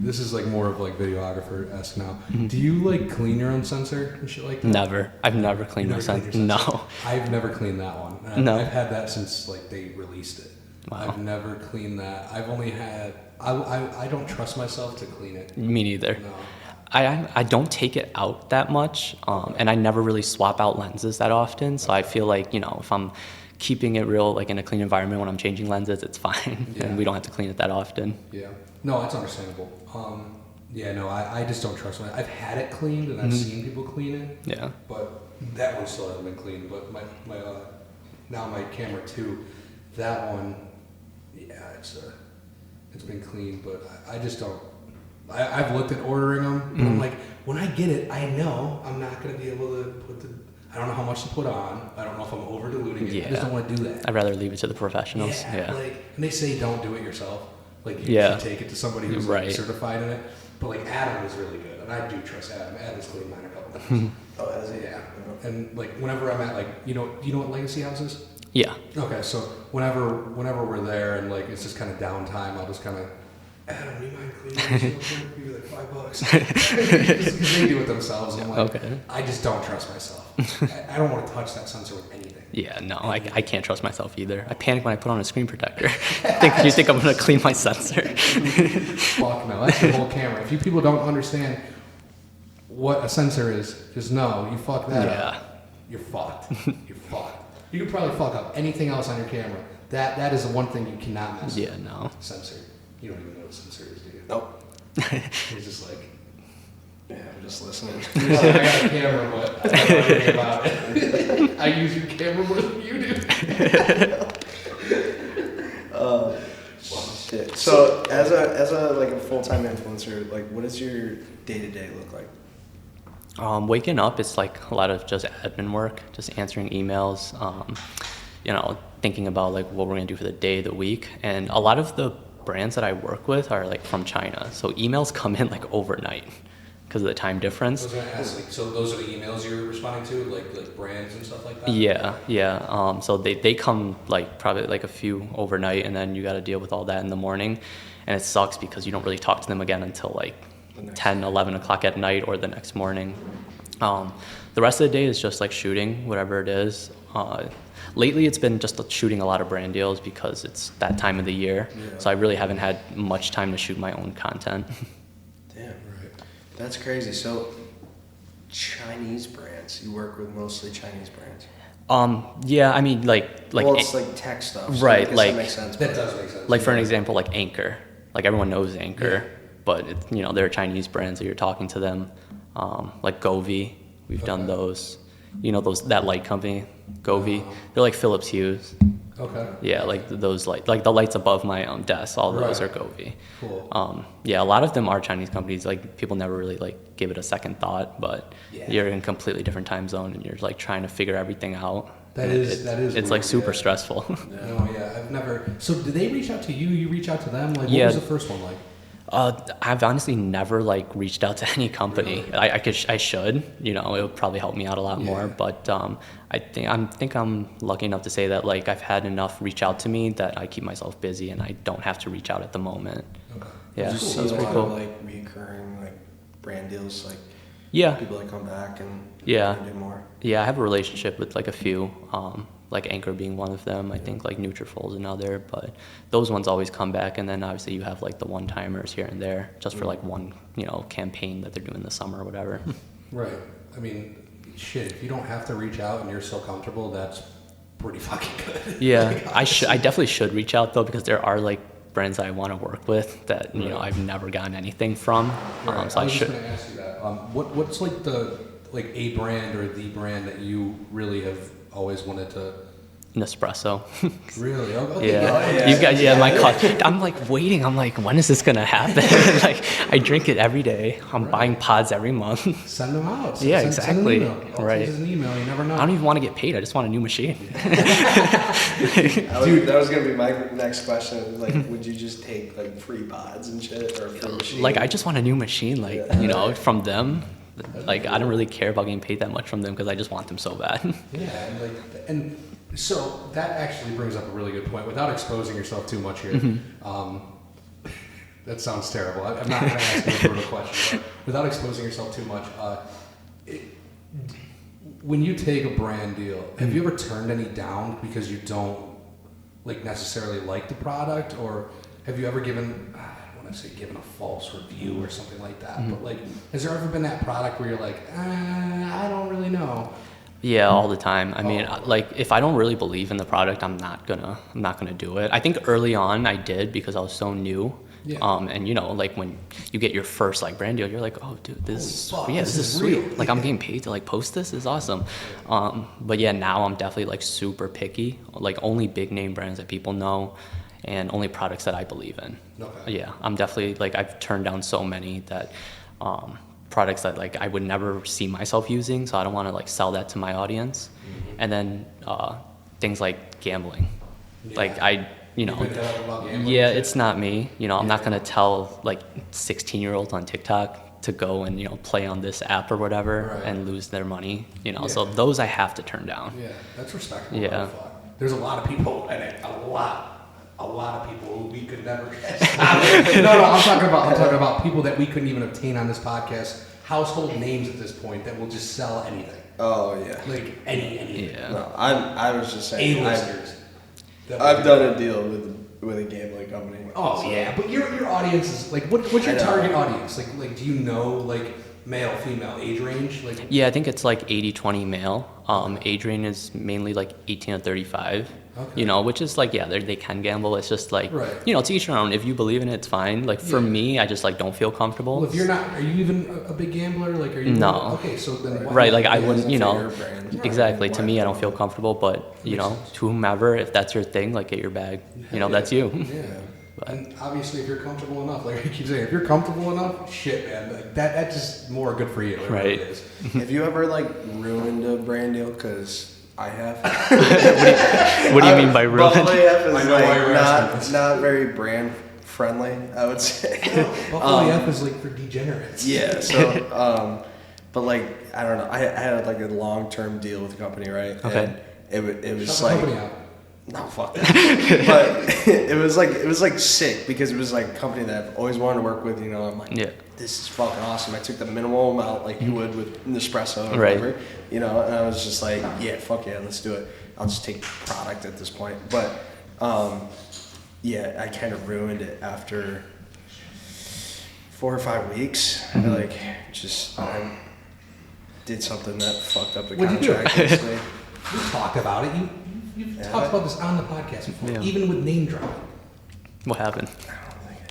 This is like more of like videographer-esque now. Do you like clean your own sensor and shit like that?
Never. I've never cleaned my
Never cleaned
sensor.
your sensor?
No.
I've never cleaned that one. And
No.
I've had that since like they released it.
Wow.
I've never cleaned that. I've only had. I don't trust myself to clean it.
Me neither.
No.
I don't take it out that much, and I never really swap out lenses that often. So I feel like, if I'm keeping it real, like in a clean environment when I'm changing lenses, it's fine,
Yeah.
and we don't have to clean it that often.
Yeah. No, that's understandable. Yeah, no, I just don't trust it. I've had it cleaned and I've seen people clean it.
Yeah.
But that one still hasn't been cleaned. But my now my camera 2, that one, yeah, it's been cleaned. But I just don't. I've looked at ordering them, but I'm like, when I get it, I know I'm not gonna be able to put the. I don't know how much to put on. I don't know if I'm over diluting it. I just don't want to do that.
I'd rather leave it to the professionals. Yeah.
Like, and they say don't do it yourself. Like you should take it to somebody who's like, certified in it. But like Adam is really good, and I do trust Adam. Adam's cleaned mine a couple times.
Oh, has he?
Yeah. And like whenever I'm at like you know what Legacy House is?
Yeah.
Okay, so whenever we're there and like it's just kind of downtime, I'll just kind of Adam, do you mind cleaning this? Give you like $5 because they do it themselves. And I'm like, I just don't trust myself. I don't want to touch that sensor with anything.
Yeah, no, I can't trust myself either. I panic when I put on a screen protector. You think I'm gonna clean my sensor?
Fuck no, that's the whole camera. If you people don't understand what a sensor is, just know you fuck that up. You're fucked. You're fucked. You could probably fuck up anything else on your camera. That is the one thing you cannot mess with.
Yeah, no.
Sensor. You don't even know what a sensor is, do you?
Nope.
He's just like,
yeah, I'm just listening.
I got a camera, but I don't know anything about it. I use your camera more than you do.
Shit. So as a like a full-time influencer, like what does your day-to-day look like?
Waking up, it's like a lot of just admin work, just answering emails, thinking about like what we're gonna do for the day, the week, and a lot of the brands that I work with are like from China, so emails come in like overnight because of the time difference.
I was gonna ask, like, so those are the emails you're responding to, like brands and stuff like that?
Yeah. So they come like probably like a few overnight, and then you got to deal with all that in the morning, and it sucks because you don't really talk to them again until like 10, 11 o'clock at night or the next morning. The rest of the day is just like shooting, whatever it is. Lately, it's been just shooting a lot of brand deals because it's that time of the year. Yeah. So I really haven't had much time to shoot my own content.
Damn, right. That's crazy. So Chinese brands, you work with mostly Chinese brands?
Yeah, I mean,
well, it's like tech stuff. So
right,
that makes sense.
That does make sense.
Like for an example, like Anchor. Like everyone knows Anchor, but they're Chinese brands, so you're talking to them. Like Govee, we've done those. That light company, Govee. They're like Philips Hues.
Okay.
Yeah, like those like the lights above my desk. All those are Govee.
Cool.
Yeah, a lot of them are Chinese companies. Like people never really like give it a second thought, but you're in a completely different time zone and you're like trying to figure everything out.
That is.
It's
weird,
like super stressful.
No, I've never. So did they reach out to you? You reach out to them? Like, what was the first one like?
I've honestly never like reached out to any company.
Really?
I should. It would probably help me out a lot more. But I think I'm lucky enough to say that like I've had enough reach out to me that I keep myself busy and I don't have to reach out at the moment.
Okay.
Yeah,
you see
that's
a
pretty
lot
cool.
of like recurring like brand deals, like people that come back and do more.
Yeah, I have a relationship with like a few. Like Anchor being one of them. I think like Nutrafol's another, but those ones always come back. And then obviously you have like the one-timers here and there just for like one, campaign that they're doing this summer or whatever.
Right. I mean, shit, if you don't have to reach out and you're so comfortable, that's pretty fucking good.
Yeah, like, I definitely should reach out though, because there are like brands that I want to work with that, I've never gotten anything from.
Right.
So
I was just going to ask you that. What's like a brand or the brand that you really have always wanted to?
Nespresso.
Really? Okay.
Yeah. You guys, my coffee. I'm like waiting. I'm like, when is this gonna happen? Like, I drink it every day. I'm buying pods every month.
Send them out.
Exactly.
Send an email.
Right.
An email. You never know.
I don't even want to get paid. I just want a new machine.
Dude, that was gonna be my next question. Like, would you just take like free pods and shit or free machine?
Like, I just want a new machine. Like, from them. Like, I don't really care about getting paid that much from them because I just want them so bad.
Yeah, and so that actually brings up a really good point. Without exposing yourself too much here, that sounds terrible. I'm not going to ask you a brutal question, but without exposing yourself too much, when you take a brand deal, have you ever turned any down because you don't necessarily like the product, or have you ever given? I say given a false review or something like that, but has there ever been that product where you're like, I don't really know?
Yeah, all the time. I mean, if I don't really believe in the product, I'm not gonna do it. I think early on I did because I was so new
Yeah.
And you know, like when you get your first like brand deal, you're like, oh dude, this is
real.
sweet. Like I'm getting paid to like post this. Is awesome. But yeah, now I'm definitely like super picky. Like only big name brands that people know, and only products that I believe in.
Okay.
Yeah, I'm definitely like I've turned down so many that products that like I would never see myself using, so I don't want to like sell that to my audience. And then things like gambling, like you know, yeah, it's not me. You know, I'm not gonna tell like 16-year-olds on TikTok to go and you know play on this app or whatever and lose their money. You know, so those I have to turn down.
Yeah, that's respectable.
Yeah.
There's a lot of people, and a lot of people who we could never guess. No, I'm talking about people that we couldn't even obtain on this podcast. Household names at this point that will just sell anything.
Oh yeah.
Like anything.
Yeah.
No, I was just saying.
A-listers.
I've done a deal with a gambling company.
Oh yeah, but your audience is like, what's your target audience? Like, do you know like male, female, age range? Like,
Yeah, I think it's like 80-20 male. Age range is mainly like 18 to 35.
Okay.
You know, which is like, yeah, they can gamble. It's just like, you know, to each their own. If you believe in it, it's fine. Like for me, I just like don't feel comfortable.
Well, if you're not, are you even a big gambler? Like, are you?
No.
Okay, so then.
Right, like I wouldn't, you
for
know,
your brand.
exactly. To me, I don't feel comfortable, but you know, to whomever, if that's your thing, like get your bag. You know, that's you.
Yeah. And obviously, if you're comfortable enough, like I keep saying, if you're comfortable enough, shit, man, like that's just more good for you. It
Right.
really is.
Have you ever like ruined a brand deal? Because I have.
What do you mean by ruined?
Bubbly F is
I know why you're asking
like
this.
not very brand friendly, I would say.
Buffalo F is like for degenerates.
Yeah. So, but like I don't know. I had like a long term deal with the company, right?
Okay.
And it was
Shut the
like.
company out.
No, fuck that. But it was like sick because it was like a company that I've always wanted to work with. You know, I'm like,
Yeah.
this is fucking awesome. I took the minimal amount like you would with Nespresso or
Right.
whatever. You know, and I was just like, yeah, fuck yeah, let's do it. I'll just take the product at this point. But yeah, I kind of ruined it after 4 or 5 weeks. I like just I did something that fucked up the
What'd you do?
contract. Basically.
We talked about it. You've talked about this on the podcast before,
Yeah.
even with name dropping.
What happened?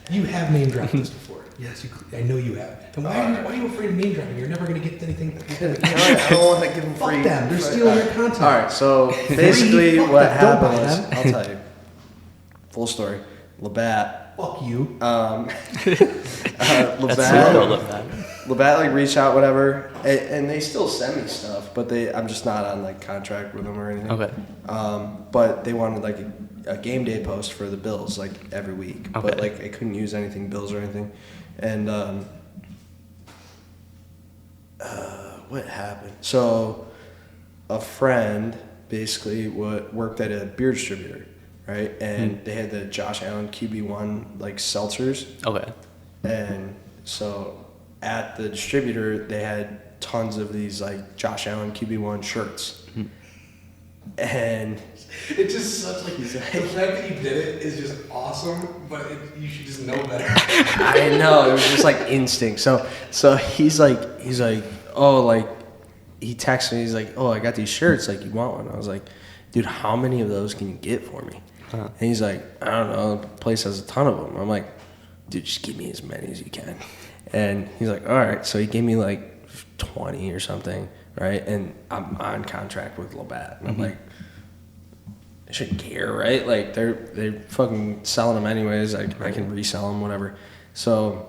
You have name dropped this before. Yes, I know you have. And why are you afraid of name dropping? You're never going to get anything.
I don't want to give them
Fuck
free.
them. They're stealing your content.
All right, so basically
Fuck
what
them. Don't buy
happened was,
them.
I'll tell you, full story. Labatt,
Fuck you.
That's sweet though,
Labatt,
look that.
Labatt like reached out, whatever, and they still send me stuff, but I'm just not on like contract with them or anything.
Okay.
But they wanted like a game day post for the Bills like every week, but
Okay.
like I couldn't use anything Bills or anything, and what happened? So a friend basically worked at a beer distributor, right? And they had the Josh Allen QB1 like seltzers,
Okay.
and so at the distributor they had tons of these like Josh Allen QB1 shirts. And
It's just such like the fact that you did it is just awesome, but you should just know better.
I know, it was just like instinct. So he's like, oh, like he texted me. He's like, oh, I got these shirts. Like, you want one? I was like, dude, how many of those can you get for me? And he's like, I don't know. The place has a ton of them. I'm like, dude, just give me as many as you can. And he's like, all right. So he gave me like 20 or something, right? And I'm on contract with Labatt, and I'm like, I shouldn't care, right? Like they're fucking selling them anyways. I can resell them, whatever. So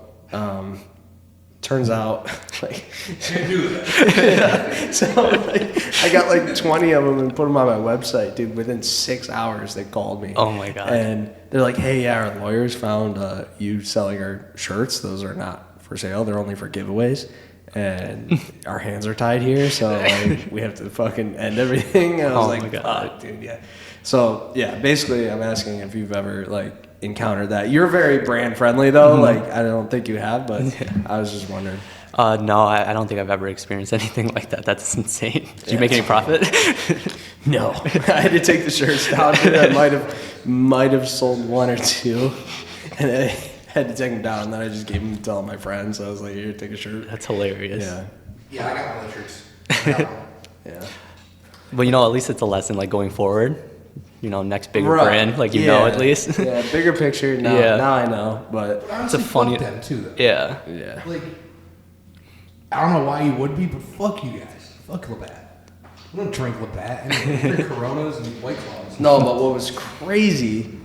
turns out like
Can't do that.
so like, I got like 20 of them and put them on my website, dude. Within 6 hours they called me.
Oh my God.
And they're like, hey, yeah, our lawyers found you selling our shirts. Those are not for sale. They're only for giveaways. And our hands are tied here, so like, we have to fucking end everything. And I was
Oh
like,
my God.
fuck, dude, yeah. So yeah, basically, I'm asking if you've ever like encountered that. You're very brand friendly though. Like I don't think you have, but I was just wondering.
No, I don't think I've ever experienced anything like that. That's insane. Did you make any profit?
No, I had to take the shirts down. Dude. I might have sold one or two, and I had to take them down. And then I just gave them to all my friends. So I was like, here, take a shirt.
That's hilarious.
Yeah,
Yeah, I got one of the shirts. I got one.
yeah.
But you know, at least it's a lesson like going forward. next bigger
Right.
brand, like know at least.
Yeah, bigger picture. Now,
Yeah.
now I know, but
Honestly,
It's a funny-
fuck them too, though.
Yeah.
yeah.
Like, I don't know why you would be, but fuck you guys. Fuck Labatt. I don't drink Labatt. They're Coronas and White Claws.
No, but what was crazy,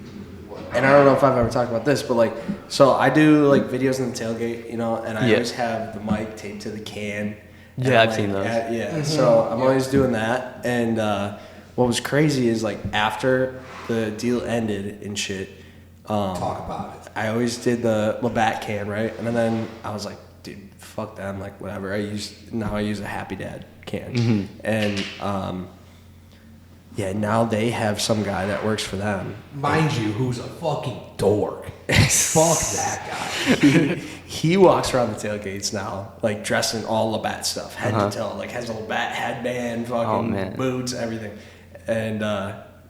and I don't know if I've ever talked about this, but like, so I do like videos in the tailgate, and I
Yeah.
always have the mic taped to the can. And
Yeah, I've
like,
seen those.
Yeah, so I'm always doing that. And what was crazy is like after the deal ended and shit,
Talk about it.
I always did the Labatt can, right? And then I was like, dude, fuck them, like whatever. I use a Happy Dad can, and yeah, now they have some guy that works for them.
Mind you, who's a fucking dork. Fuck that guy.
He walks around the tailgates now, like dressed in all Labatt stuff, head to toe, like has a Labatt headband, fucking
man.
boots, everything. And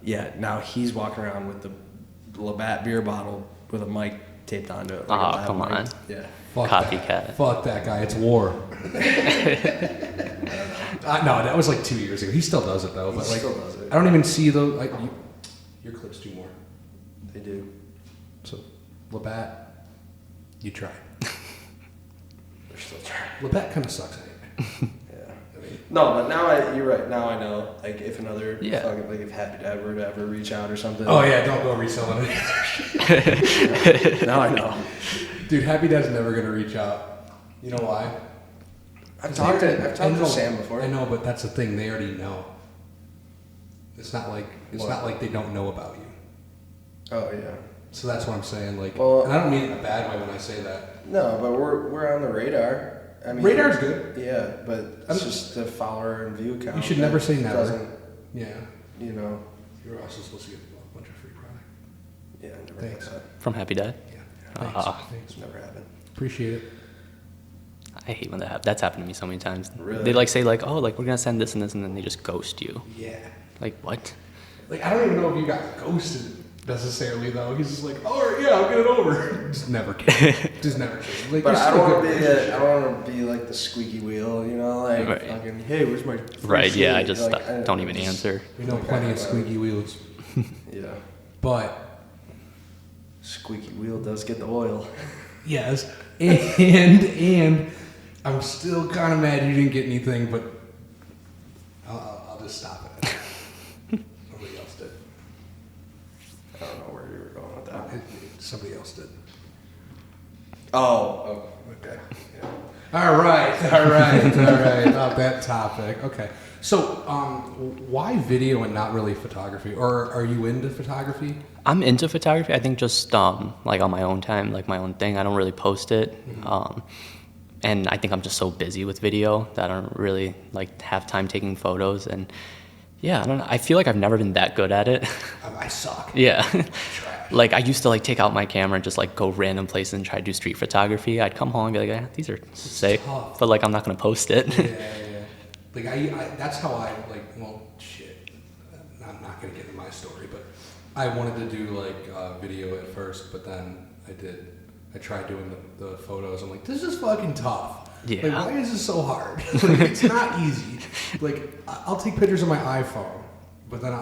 yeah, now he's walking around with the Labatt beer bottle with a mic taped onto it. Like a
Oh,
lab
come
mic.
on.
Yeah.
Fuck
Copycat.
That. Fuck that guy. It's war. No, that was like 2 years ago. He still does it though. But
He
like,
still does it.
I don't even see those. Like, your clips do more.
They do.
So, Labatt, you try.
They're still trying.
Labatt kind of sucks anyway.
Yeah. No, but now you're right. Now I know. Like if another
Yeah.
fucking, like if Happy Dad were to ever reach out or something.
Oh yeah, don't go reselling it.
Now I know.
Dude, Happy Dad's never gonna reach out. You know why?
I've talked to
I know,
Sam before.
I know, but that's the thing. They already know. It's not like they don't know about you.
Oh yeah.
So that's what I'm saying. Like,
Well-
and I don't mean it in a bad way when I say that.
No, but we're on the radar. I mean,
Radar's good.
Yeah, but
I'm-
it's just the follower and view count.
You should
that
never say never.
Doesn't,
Yeah.
you know.
You're also supposed to get a bunch of free product.
Yeah, I never
Thanks.
had that.
From Happy Dad.
Yeah. Thanks.
Ah.
Thanks.
It's never happened.
Appreciate it.
I hate when that's happened to me so many times.
Really?
They like say like, oh, like we're gonna send this and this, and then they just ghost you.
Yeah.
Like what?
Like, I don't even know if you got ghosted necessarily though. He's just like, oh yeah, I'll get it over. Just never came. Just never came. Like,
But
you're
I
still
don't want
good
to be.
relationship.
I don't want to be like the squeaky wheel. Like
Right.
fucking. Hey, where's my? free
Right? Yeah. I
shit?"
just
Like,
don't even
just-
answer.
We know
Like,
plenty
I-
of squeaky wheels,
Yeah.
but
Squeaky wheel does get the oil.
yes, and I'm still kind of mad you didn't get anything, but I'll just stop it. Somebody else did.
I don't know where you were going with that.
Somebody else did.
Oh. Okay. Yeah.
All right. About that topic. Okay. So, why video and not really photography? Or are you into photography?
I'm into photography. I think just like on my own time, like my own thing. I don't really post it. And I think I'm just so busy with video that I don't really like have time taking photos. And yeah, I don't know. I feel like I've never been that good at it.
I suck.
Yeah.
Trash.
Like I used to like take out my camera and just like go random places and try to do street photography. I'd come home and be like, these are sick,
tough.
but like I'm not gonna post it.
Yeah. Like I that's how I like. Well, shit. I'm not gonna get into my story, but I wanted to do like video at first, but then I tried doing the photos. I'm like, this is fucking tough.
Yeah.
Like, why is this so hard? Like, it's not easy. Like, I'll take pictures on my iPhone, but then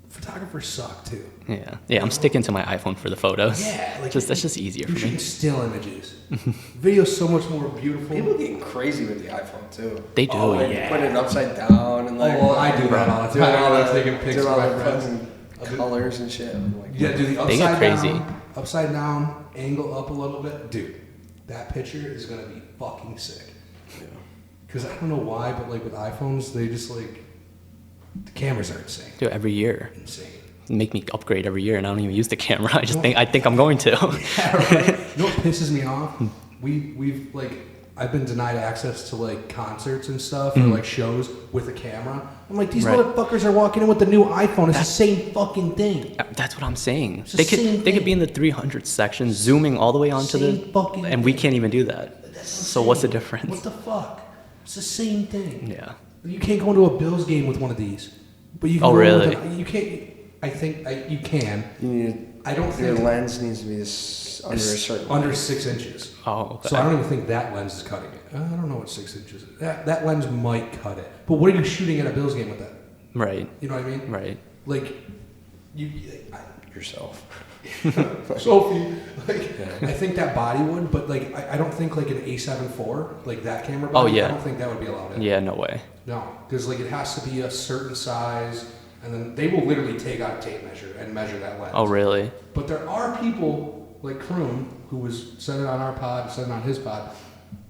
photographers suck too.
Yeah, I'm sticking to my iPhone for the photos.
Yeah, like
that's just easier
You
for me.
shoot still images. Video's so much more beautiful.
People get crazy with the iPhone too.
They do,
Like,
yeah.
putting it upside down and like.
Oh, well, I do that all the
doing
time.
all
I'm
the-
taking pics
doing
of
all
my
the
friends.
fucking colors and shit. I'm like,
Yeah, do the
They get
upside
crazy.
down, upside down, angle up a little bit, dude. That picture is gonna be fucking sick.
Yeah.
Cause I don't know why, but like with iPhones, they just like the cameras are insane.
Do it every year.
Insane.
Make me upgrade every year, and I don't even use the camera. I think I'm going to.
Yeah, right. You know what pisses me off? We've like I've been denied access to like concerts and stuff or like shows with a camera. I'm like, these
Right.
motherfuckers are walking in with the new iPhone. It's the same fucking thing.
That's what I'm saying.
It's the
They
same
could
thing.
be in the 300 section, zooming all the way onto
Same
the,
fucking
and we
thing.
can't even do that.
That's
So what's the
insane.
difference?
What the fuck? It's the same thing.
Yeah.
You can't go into a Bills game with one of these. But you can
Oh,
go
really?
With you can't. I think you can.
You need,
I don't
your
think
lens needs to be this under a certain.
under 6 inches.
Oh, okay.
So I don't even think that lens is cutting it. I don't know what 6 inches is. That lens might cut it. But what are you shooting at a Bills game with that?
Right.
You know what I mean?
Right.
Like,
Yourself.
Sophie, like, I think that body would, but like, I don't think like an A7 IV, like that camera body,
Oh, yeah.
I don't think that would be allowed in.
Yeah, no way.
No, because like it has to be a certain size, and then they will literally take out a tape measure and measure that lens.
Oh, really?
But there are people like Kroon, who was said it on our pod, said it on his pod.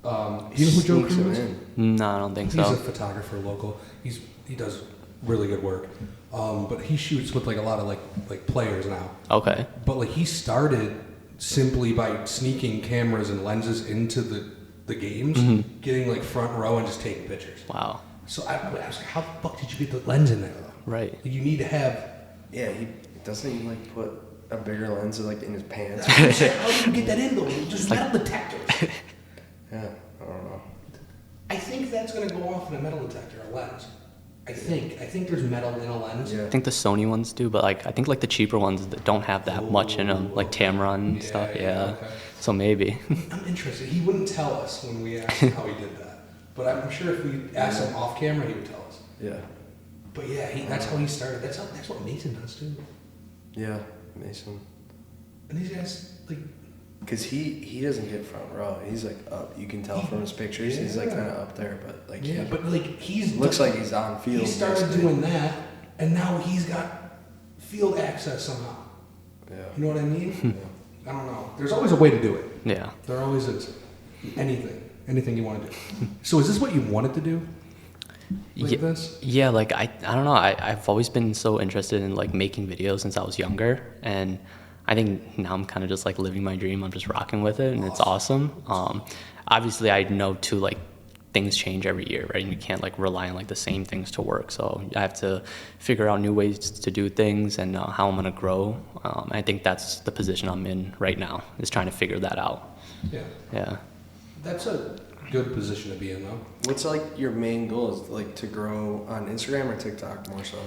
You know who Joe
Sneaks
Kroon
him
is?
in.
No, I don't think
He's
so.
a photographer local. He does really good work. But he shoots with like a lot of like players now.
Okay.
But like he started simply by sneaking cameras and lenses into the games, getting like front row and just taking pictures.
Wow.
So I was like, how the fuck did you get the lens in there though?
Right.
You need to have.
Yeah, he doesn't he like put a bigger lens like in his pants.
How do you get that in though? Just metal detectors.
Yeah, I don't know.
I think that's gonna go off in a metal detector, a lens. I think there's metal in a lens.
Yeah.
I think the Sony ones do, but like I think like the cheaper ones that don't have that much in them, like Tamron and stuff. Yeah.
Okay.
So maybe.
I'm interested. He wouldn't tell us when we asked him how he did that, but I'm sure if we asked him off camera, he would tell us.
Yeah.
But yeah, that's how he started. That's what Mason does too.
Yeah, Mason.
And these guys like.
Cause he doesn't get front row. He's like up. You can tell from his pictures. He's like kind of up there, but like
Yeah, but like he's
looks like he's on field.
He started
basically.
doing that, and now he's got field access somehow.
Yeah.
You know what I mean? I don't know. There's always a way to do it.
Yeah.
There always is. Anything you want to do. So is this what you wanted to do? Like this?
Yeah, like I don't know. I've always been so interested in like making videos since I was younger, and I think now I'm kind of just like living my dream. I'm just rocking with it, and it's awesome. Obviously, I know too, like things change every year, right? And you can't like rely on like the same things to work. So I have to figure out new ways to do things and how I'm gonna grow. I think that's the position I'm in right now, is trying to figure that out.
Yeah.
Yeah.
That's a good position to be in, though.
What's like your main goal? Is like to grow on Instagram or TikTok more so?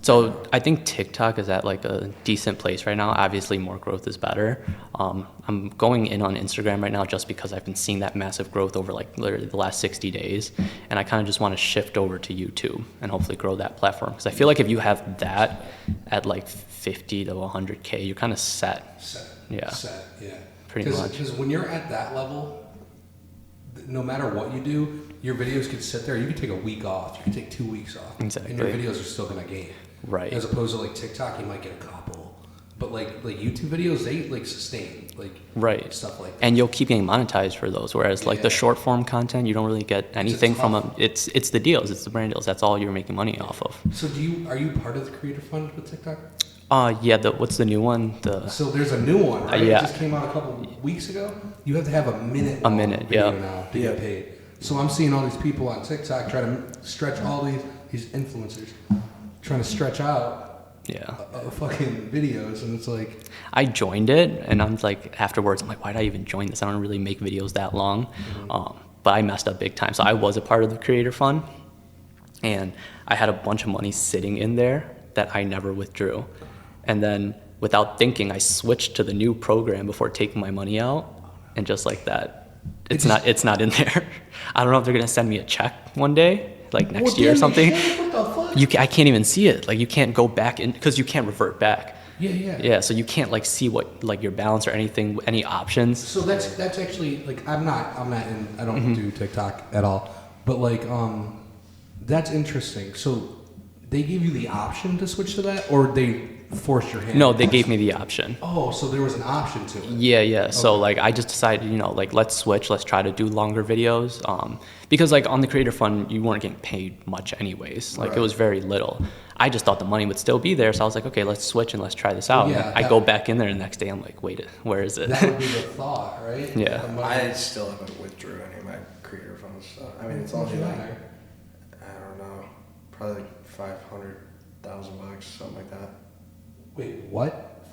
So I think TikTok is at like a decent place right now. Obviously, more growth is better. I'm going in on Instagram right now just because I've been seeing that massive growth over like literally the last 60 days, and I kind of just want to shift over to YouTube and hopefully grow that platform, because I feel like if you have that at like 50 to 100K, you're kind of set. Yeah.
Set, yeah.
Pretty much.
Because when you're at that level, no matter what you do, your videos could sit there. You could take a week off. You could take 2 weeks off.
Exactly.
And your videos are still going to gain.
Right.
As opposed to like TikTok, you might get a couple. But like YouTube videos, they like sustain. Like
Right.
stuff like that.
And you'll keep getting monetized for those, whereas like the short form content, you don't really get anything from them. It's the deals, it's the brand deals. That's all you're making money off of.
So are you part of the Creator Fund with TikTok?
Yeah. What's the new one?
So there's a new one, right?
Yeah.
It just came out a couple weeks ago. You have to have a minute.
A minute,
video
yeah.
now to get paid. So I'm seeing all these people on TikTok try to stretch all these influencers trying to stretch out
Yeah.
fucking videos, and it's like
I joined it, and I'm like, afterwards, I'm like, why did I even join this? I don't really make videos that long. But I messed up big time. So I was a part of the Creator Fund, and I had a bunch of money sitting in there that I never withdrew. And then without thinking, I switched to the new program before taking my money out, and just like that, it's not in there. I don't know if they're gonna send me a check one day, like next year or something.
What the fuck?
I can't even see it. Like you can't go back in, because you can't revert back.
Yeah.
Yeah, so you can't like see what like your balance or anything, any options.
So that's actually like I'm not in. I don't do TikTok at all. But like that's interesting. So they gave you the option to switch to that, or they forced your hand?
No, they gave me the option.
Oh, so there was an option to it.
Yeah. So like I just decided, like let's switch. Let's try to do longer videos. Because like on the Creator Fund, you weren't getting paid much anyways. Like it was very little. I just thought the money would still be there, so I was like, okay, let's switch and let's try this out.
Yeah,
I go back in there the next day. I'm like, wait, where is it?
That would be the thought, right?
Yeah.
I still haven't withdrew any of my Creator Fund stuff. I mean, it's only like, I don't know, probably like $500,000, something like that.
Wait, what?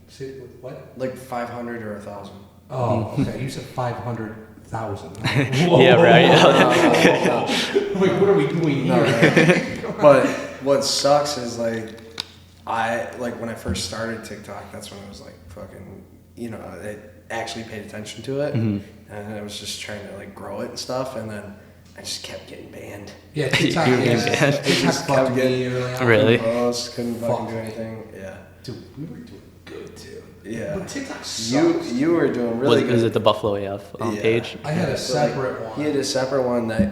Say what?
Like 500 or 1,000.
Oh, okay. You said 500,000.
Yeah, right.
No.
Wait, what are we doing here?
But what sucks is like when I first started TikTok, that's when I was like fucking, I actually paid attention to it, and I was just trying to like grow it and stuff. And then I just kept getting banned.
Yeah, TikTok.
You were getting
Yeah,
banned?
TikTok
Just
fucked
kept
me early on.
Really?
Couldn't fucking
Fuck
do
me.
anything. Yeah.
Dude, we were doing good too.
Yeah.
But TikTok sucks.
You were doing really good.
Was it the Buffalo AF
Yeah.
page?
I had a
So, like,
separate one.
He had a separate one that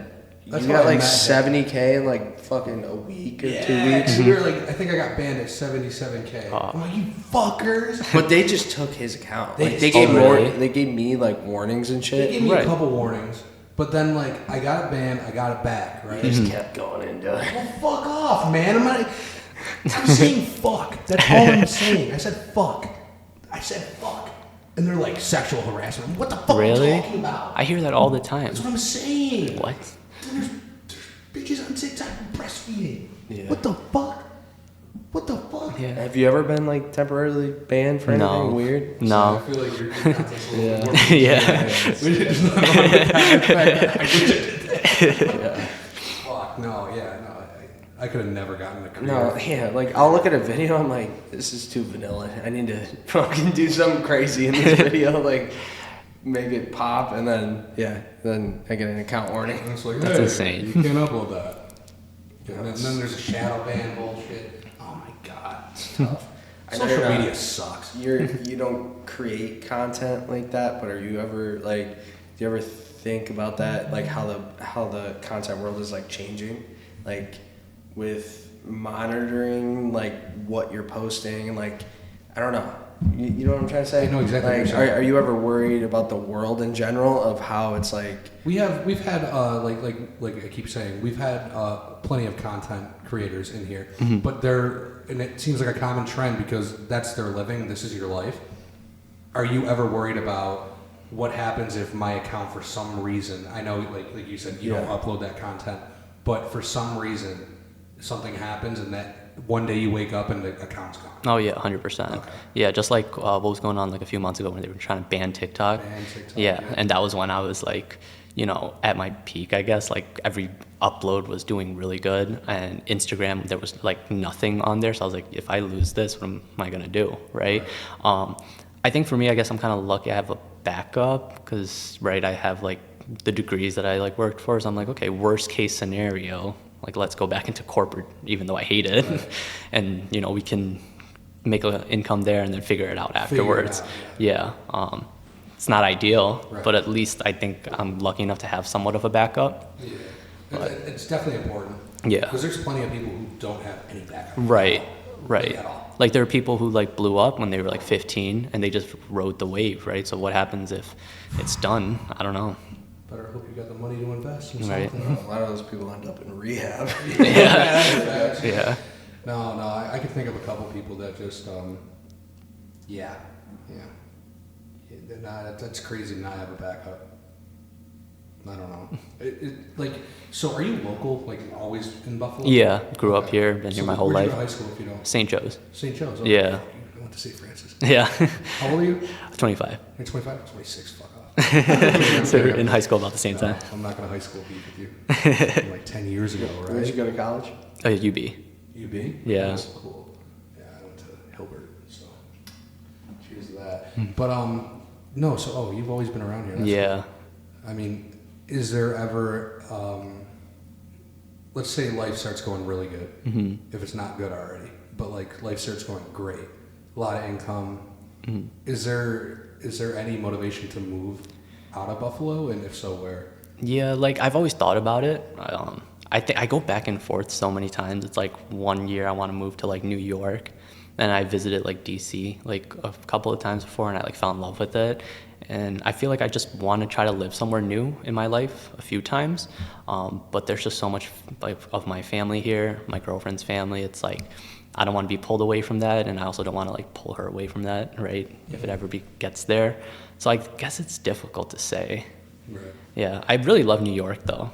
That's
you
how
got
I
like
met him.
70K in like fucking a week or 2
Yeah,
weeks.
we were like, I think I got banned at 77K.
Oh.
I'm like, you fuckers.
But they just took his account.
They
Like
just-
they gave
Oh,
more.
really?
They gave me like warnings and
They
shit.
gave me
Right.
a couple warnings, but then like I got it banned, I got it back, right?
He just kept going into it.
Well, fuck off, man. I'm saying fuck. That's all I'm saying. I said fuck. And they're like sexual harassment. What the fuck
Really?
are you talking about?
I hear that all the time.
That's what I'm saying.
What?
There's bitches on TikTok breastfeeding.
Yeah.
What the fuck? What the fuck?
Yeah.
Have you ever been like temporarily banned for anything
No.
weird?
No.
I feel like your content's a little
Yeah.
more.
Yeah.
It's not on the fact I did it.
Yeah.
Fuck, no, yeah, no. I could have never gotten a career.
No, yeah, like I'll look at a video, I'm like, this is too vanilla. I need to fucking do something crazy in this video, like make it pop, and then then I get an account warning.
And it's like,
That's
hey,
insane.
You can't upload that. And then there's a shadow ban bullshit. Oh my god, it's tough.
I know
Social
you're not-
media sucks.
You don't create content like that, but are you ever like, do you ever think about that, like how the content world is like changing, like with monitoring like what you're posting and like, I don't know. You know what I'm trying to say?
I know exactly what
Like,
you're saying.
are you ever worried about the world in general of how it's like?
We've had like I keep saying, we've had plenty of content creators in here, but and it seems like a common trend because that's their living. This is your life. Are you ever worried about what happens if my account, for some reason, I know like you said, you don't upload that content, but for some reason something happens and that one day you wake up and the account's gone.
Oh yeah, 100%.
Okay.
Yeah, just like what was going on like a few months ago when they were trying to ban TikTok.
Ban TikTok,
Yeah,
yeah.
and that was when I was like, at my peak, I guess. Like every upload was doing really good, and Instagram there was like nothing on there. So I was like, if I lose this, what am I gonna do, right? I think for me, I guess I'm kind of lucky. I have a backup because I have like the degrees that I like worked for. So I'm like, okay, worst case scenario, like let's go back into corporate, even though I hate it, and we can make an income there and then figure it out afterwards. Yeah. It's not ideal,
Right.
but at least I think I'm lucky enough to have somewhat of a backup.
Yeah, it's definitely important.
Yeah.
Because there's plenty of people who don't have any backup.
Right.
Like,
Right.
at all.
Like there are people who like blew up when they were like 15 and they just rode the wave, right? So what happens if it's done? I don't know.
Better hope you got the money to invest in
Right.
something.
A lot of those people end up in rehab.
Yeah.
Yeah.
No, I can think of a couple people that just, yeah. That's crazy to not have a backup. I don't know. So are you local, like always in Buffalo?
Yeah. Grew up
Okay.
here, been here my whole
where'd you
life.
go to high school if you don't?
St. Joe's.
St. Joe's.
Yeah.
I went to St. Francis.
Yeah.
How old are you?
25.
You're 25? 26, fuck off.
So we're in high school about the same
No,
time.
I'm not going to high school beef with you. Like 10 years ago, right?
Where'd you go to college?
Oh, UB.
UB?
Yeah.
That's cool. Yeah, I went to Hilbert, so cheers to that. But no, so you've always been around here. That's
Yeah.
cool. I mean, is there ever let's say life starts going really good, if it's not good already, but like life starts going great, a lot of income. Is there any motivation to move out of Buffalo, and if so, where?
Yeah, like I've always thought about it. I go back and forth so many times. It's like one year I want to move to like New York, and I visited like DC like a couple of times before, and I like fell in love with it. And I feel like I just want to try to live somewhere new in my life a few times. But there's just so much like of my family here, my girlfriend's family. It's like I don't want to be pulled away from that, and I also don't want to like pull her away from that, right? If it ever gets there. So I guess it's difficult to say.
Right.
Yeah, I really love New York though.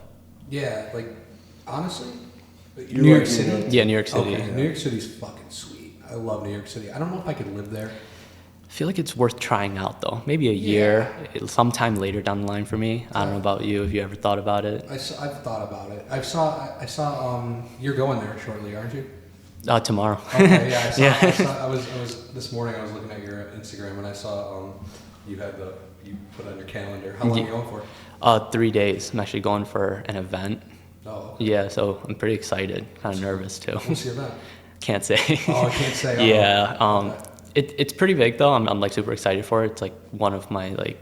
Yeah, like honestly,
You
New York
like New
City.
York?
Yeah, New York City.
Okay, New York City's fucking sweet. I love New York City. I don't know if I could live there.
I feel like it's worth trying out though. Maybe a year, sometime later down the line for me. I don't know about you, if you ever thought about it.
I've thought about it. I saw. You're going there shortly, aren't you?
Tomorrow.
Okay, yeah.
Yeah.
I was this morning. I was looking at your Instagram and I saw you put on your calendar. How long are you going for?
3 days. I'm actually going for an event.
Oh,
Yeah, so I'm pretty excited, kind of nervous too.
what's the event?
Can't say.
Oh, I can't say. Oh,
Yeah,
okay.
it's pretty big though. I'm like super excited for it. It's like one of my like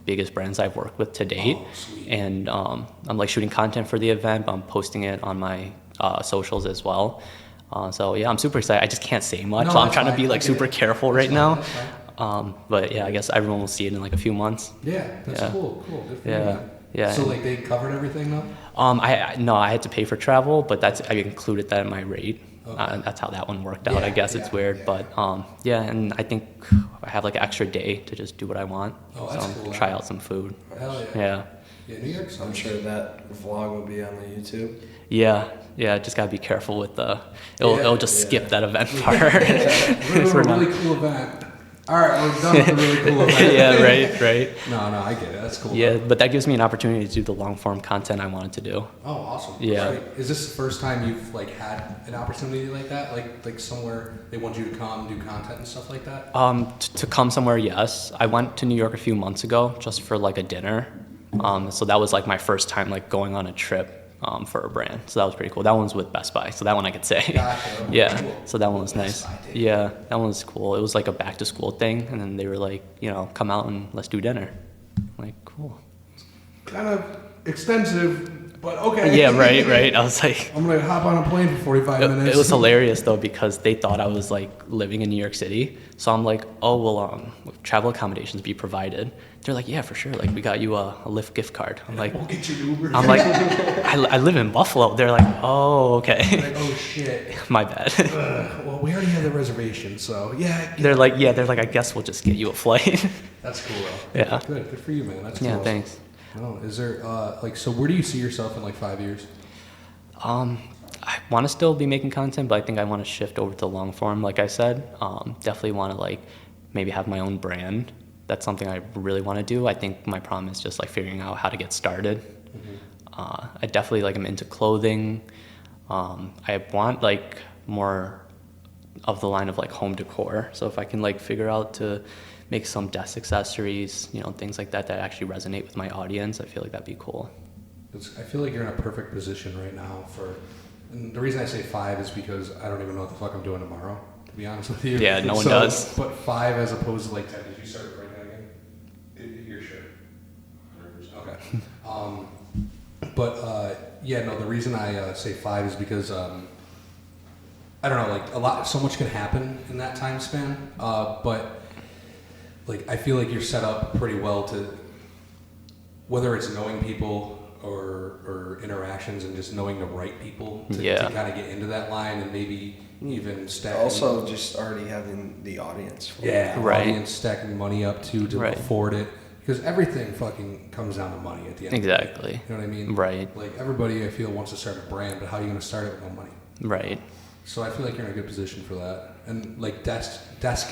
biggest brands I've worked with to date,
Oh, sweet.
and I'm like shooting content for the event. But I'm posting it on my socials as well. So yeah, I'm super excited. I just can't say much.
No,
So I'm
that's
trying to
fine.
be
I
like
get
super
it.
careful
That's
right
fine,
now.
that's fine.
But yeah, I guess everyone will see it in like a few months.
Yeah, that's
Yeah.
cool. Good for you.
Yeah,
Man.
yeah.
So like they covered everything though?
No, I had to pay for travel, but I included that in my rate.
Okay.
That's how that one worked out. I guess it's weird,
yeah.
but yeah, and I think I have like an extra day to just do what I want.
Oh, that's
so
cool.
try out some food.
Hell yeah.
Yeah,
Yeah, New York's
I'm
nice.
sure that vlog will be on the YouTube.
yeah. Just gotta be careful with the. It'll just
Yeah.
skip that event part.
We're
For
doing a
now.
really cool event. All right, we're done with the really cool event.
Yeah, right.
No, I get it. That's cool.
Yeah, but that gives me an opportunity to do the long form content I wanted to do.
Oh, awesome.
Yeah.
Right. Is this the first time you've like had an opportunity like that? Like somewhere they want you to come do content and stuff like that?
To come somewhere, yes. I went to New York a few months ago just for like a dinner. So that was like my first time like going on a trip for a brand. So that was pretty cool. That one was with Best Buy, so that one I could say.
Gotcha.
Yeah.
Cool.
So that one was
Best
nice.
Buy, dude.
Yeah, that one was cool. It was like a back to school thing, and then they were like, come out and let's do dinner. I'm like, cool.
Kind of extensive, but okay.
Yeah, right. I was like,
I'm gonna hop on a plane for 45 minutes.
it was hilarious though because they thought I was like living in New York City. So I'm like, oh well, travel accommodations be provided. They're like, yeah, for sure. Like we got you a Lyft gift card. I'm like,
We'll get you an Uber.
I'm like, I live in Buffalo. They're like, oh okay,
like, oh shit.
my bad.
Well, we already have the reservation, so yeah.
They're like, I guess we'll just get you a flight.
That's cool though.
Yeah.
Good for you, man. That's cool.
Yeah, thanks.
No, is there so where do you see yourself in like 5 years?
I want to still be making content, but I think I want to shift over to long form. Like I said, definitely want to like maybe have my own brand. That's something I really want to do. I think my problem is just like figuring out how to get started. I definitely like am into clothing. I want like more of the line of like home decor. So if I can like figure out to make some desk accessories, things like that actually resonate with my audience, I feel like that'd be cool.
I feel like you're in a perfect position right now and the reason I say 5 is because I don't even know what the fuck I'm doing tomorrow, to be honest with you.
Yeah, no one does.
But 5 as opposed to like 10. Did you start right now again? You're sure? Okay. The reason I say 5 is because I don't know, like so much can happen in that time span. But like I feel like you're set up pretty well to, whether it's knowing people or interactions and just knowing the right people to kind of get into that line and maybe even stacking.
Also, just already having the audience.
Yeah,
Right.
audience stacking money up to
Right.
afford it. Because everything fucking comes down to money at the end.
Exactly.
Of the day. You know what I mean?
Right.
Like everybody I feel wants to start a brand, but how are you going to start it with no money?
Right.
So I feel like you're in a good position for that. And like desk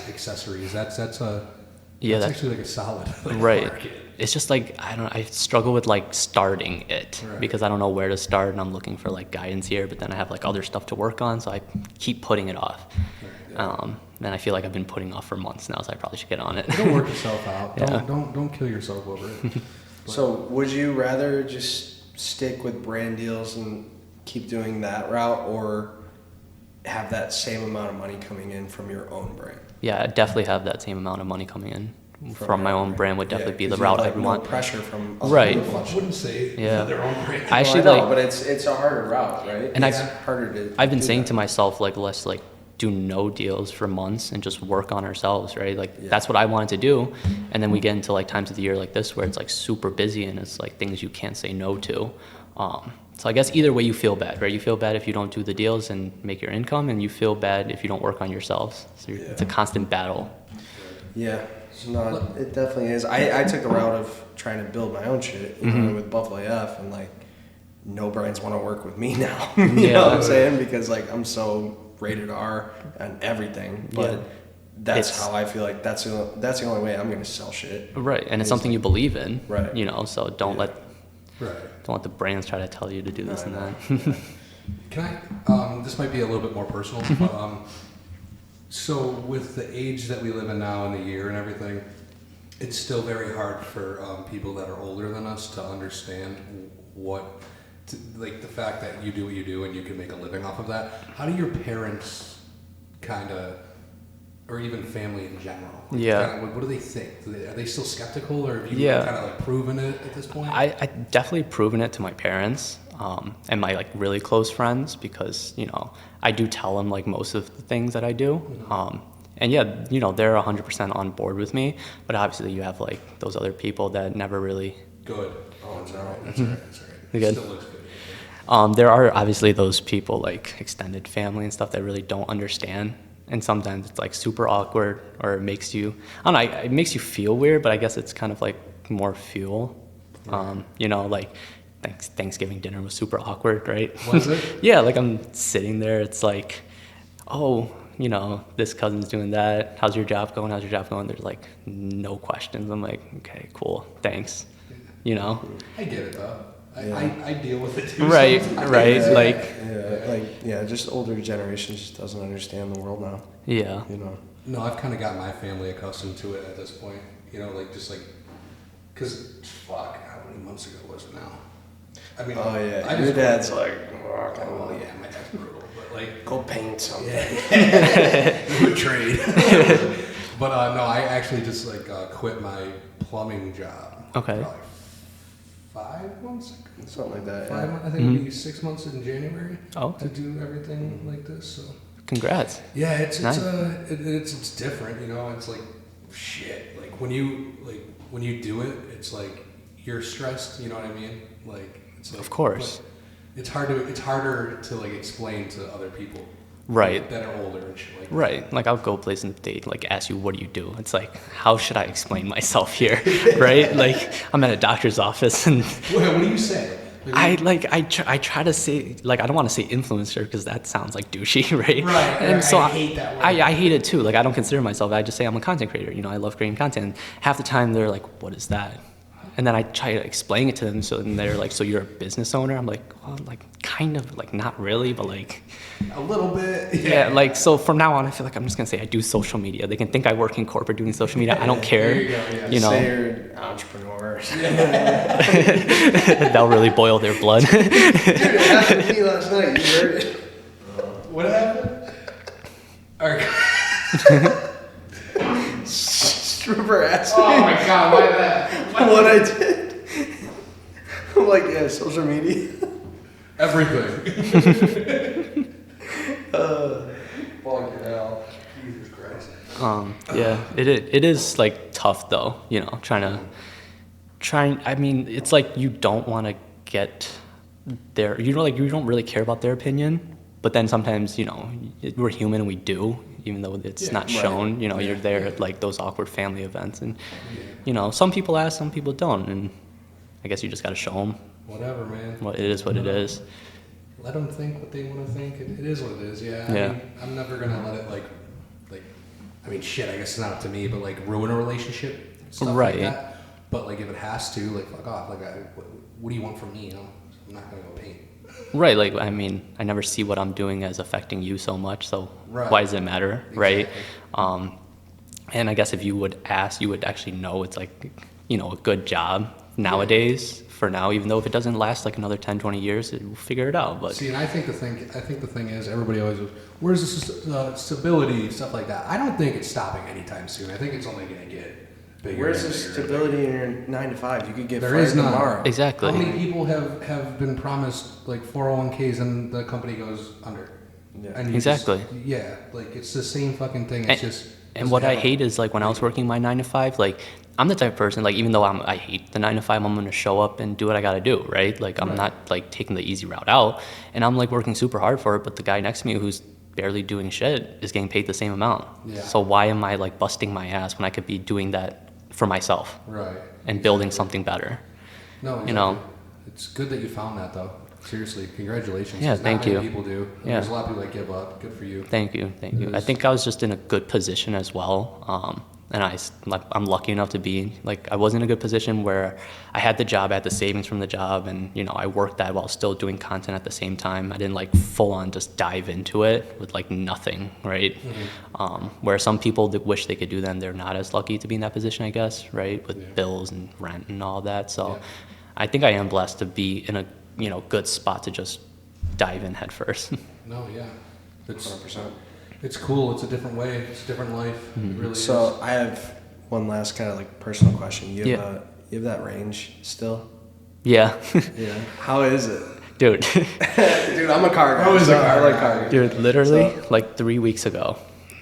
accessories, that's actually like a solid
Right.
market.
It's just like I struggle with like starting it
Right.
because I don't know where to start and I'm looking for like guidance here, but then I have like other stuff to work on, so I keep putting it off. And I feel like I've been putting off for months now, so I probably should get on it.
Don't work yourself out.
Yeah.
Don't kill yourself over it.
So would you rather just stick with brand deals and keep doing that route, or have that same amount of money coming in from your own brand?
Yeah, I definitely have that same amount of money coming in
From
from my
your
own
own
brand would definitely be the
'Cause you
route
have,
I
like,
would
no
want.
pressure from
Right.
other people.
I wouldn't say
Yeah.
their own brand.
I actually
Well, I know,
like.
but it's a harder route, right?
And
it's
I've-
harder to.
I've been
do
saying
that.
to myself, like, let's like do no deals for months and just work on ourselves, right? Like
Yeah.
that's what I wanted to do. And then we get into like times of the year like this where it's like super busy and it's like things you can't say no to. So I guess either way you feel bad, right? You feel bad if you don't do the deals and make your income, and you feel bad if you don't work on yourselves. So it's a constant battle.
Yeah, no, it definitely is. I took the route of trying to build my own shit, you know, with Buffalo AF, and like no brands want to work with me now. You know
Yeah.
what I'm saying? Because like I'm so rated R and everything, but
Yeah.
that's
It's-
how I feel like that's the only way I'm gonna sell shit.
Right, and it's something you believe in,
Right.
So don't let
Right.
the brands try to tell you to do this and that.
Can I? This might be a little bit more personal, but so with the age that we live in now and the year and everything, it's still very hard for people that are older than us to understand like the fact that you do what you do and you can make a living off of that. How do your parents kind of, or even family in general,
Yeah.
what do they think? Are they still skeptical, or have you
Yeah.
kind of like proven it at this point?
I definitely proven it to my parents and my like really close friends, because I do tell them like most of the things that I do. And yeah, they're 100% on board with me, but obviously you have like those other people that never really.
Good. Oh, that's all right. That's all right. That's all right.
You
It
good?
still looks good.
There are obviously those people like extended family and stuff that really don't understand, and sometimes it's like super awkward, or it makes you, I don't know, it makes you feel weird, but I guess it's kind of like more fuel. Like Thanksgiving dinner was super awkward, right?
Was it?
Yeah, like I'm sitting there, it's like, oh, this cousin's doing that. How's your job going? How's your job going? There's like no questions. I'm like, okay, cool, thanks.
I get it though.
Yeah.
I deal with it too.
Right,
sometimes.
right.
Yeah, just older generation just doesn't understand the world now.
Yeah.
No, I've kind of got my family accustomed to it at this point. Because fuck, how many months ago was it now? I mean,
Oh yeah,
I
your
just,
dad's like,
well, yeah, my dad's brutal, but like,
go paint something.
we would trade. But no, I actually just quit my plumbing job.
Okay.
Probably 5 months ago.
Something like that.
5
Yeah.
months, I think it'd be 6 months in January
Oh, okay.
to do everything like this. So
Congrats.
yeah, it's
Nice.
it's different, It's like shit. Like when you do it, it's like you're stressed. You know what I mean? Like it's like,
Of course.
but it's harder to like explain to other people.
Right.
That are older and shit like that.
Right. Like I'll go places and they like ask you, what do you do? It's like, how should I explain myself here? Right? Like I'm at a doctor's office and
What do you say?
I try to say, like, I don't want to say influencer because that sounds like douchey, right?
Right,
And
right.
so
I hate that word.
I hate it too. Like I don't consider myself. I just say I'm a content creator. I love creating content. And half the time they're like, what is that? And then I try to explain it to them. So then they're like, so you're a business owner? I'm like, well, like kind of, like not really, but like.
A little bit.
Yeah, like so from now on, I feel like I'm just gonna say I do social media. They can think I work in corporate doing social media. I don't care.
There you go, yeah.
Say you're an entrepreneur.
That'll really boil their blood.
Dude, it happened to me last night. You heard it.
What happened?
Stripper asked me
Oh my god, why that?
what I did. I'm like, yeah, social media.
Everything.
Fucking hell.
Jesus Christ.
Yeah, it is like tough though. I mean, it's like you don't want to get their. You don't really care about their opinion, but then sometimes we're human and we do. Even though it's
Yeah,
not
right.
shown, you're there at like those awkward family events, and some people ask, some people don't, and I guess you just got to show them
Whatever, man.
what it is, what it is.
Let them think what they want to think. It is what it is. Yeah. I
Yeah.
mean, I'm never gonna let it like. I mean, shit. I guess it's not up to me, but like ruin a relationship, stuff
Right.
like that. But like if it has to, like fuck off. Like, what do you want from me? I'm not gonna go paint.
Right, like I mean, I never see what I'm doing as affecting you so much, so
Right.
why does it matter, right?
Exactly.
And I guess if you would ask, you would actually know it's like, a good job nowadays for now, even though if it doesn't last like another 10, 20 years, we'll figure it out. But
See, and I think the thing is, everybody always goes, "Where's the stability?" Stuff like that. I don't think it's stopping anytime soon. I think it's only gonna get bigger.
Where's
and
the
bigger.
stability in your 9 to 5? You could get
There
fired
is none.
tomorrow.
exactly.
How many people have been promised like 401ks and the company goes under?
Yeah.
And you
Exactly.
yeah, like it's the same fucking thing. It's just.
And what I hate is like when I was working my 9 to 5, like I'm the type of person, like even though I hate the 9 to 5, I'm gonna show up and do what I gotta do, right? Like I'm not like taking the easy route out, and I'm like working super hard for it. But the guy next to me who's barely doing shit is getting paid the same amount.
Yeah.
So why am I like busting my ass when I could be doing that for myself
Right.
and building something better?
No, exactly. It's good that you found that though. Seriously, congratulations.
Yeah,
'cause
thank
not many
you.
people do.
Yeah.
There's a lot of people that give up. Good for you.
Thank you, thank you.
It
I
is.
think I was just in a good position as well. and I'm lucky enough to be like, I was in a good position where I had the job, I had the savings from the job, and you know, I worked that while still doing content at the same time. I didn't like full on just dive into it with like nothing, right? Where some people that wish they could do that, and they're not as lucky to be in that position, I guess, right? With bills and rent and all that. So I think I am blessed to be in a, you know, good spot to just dive in head first.
No, yeah. It's
100%.
It's cool. It's a different way. It's a different life. It really
So I have one last kind of like personal question. You have that range still?
Yeah.
Yeah. How is it?
Dude.
Dude, I'm a car guy. I like car guys.
Dude, literally, like 3 weeks ago,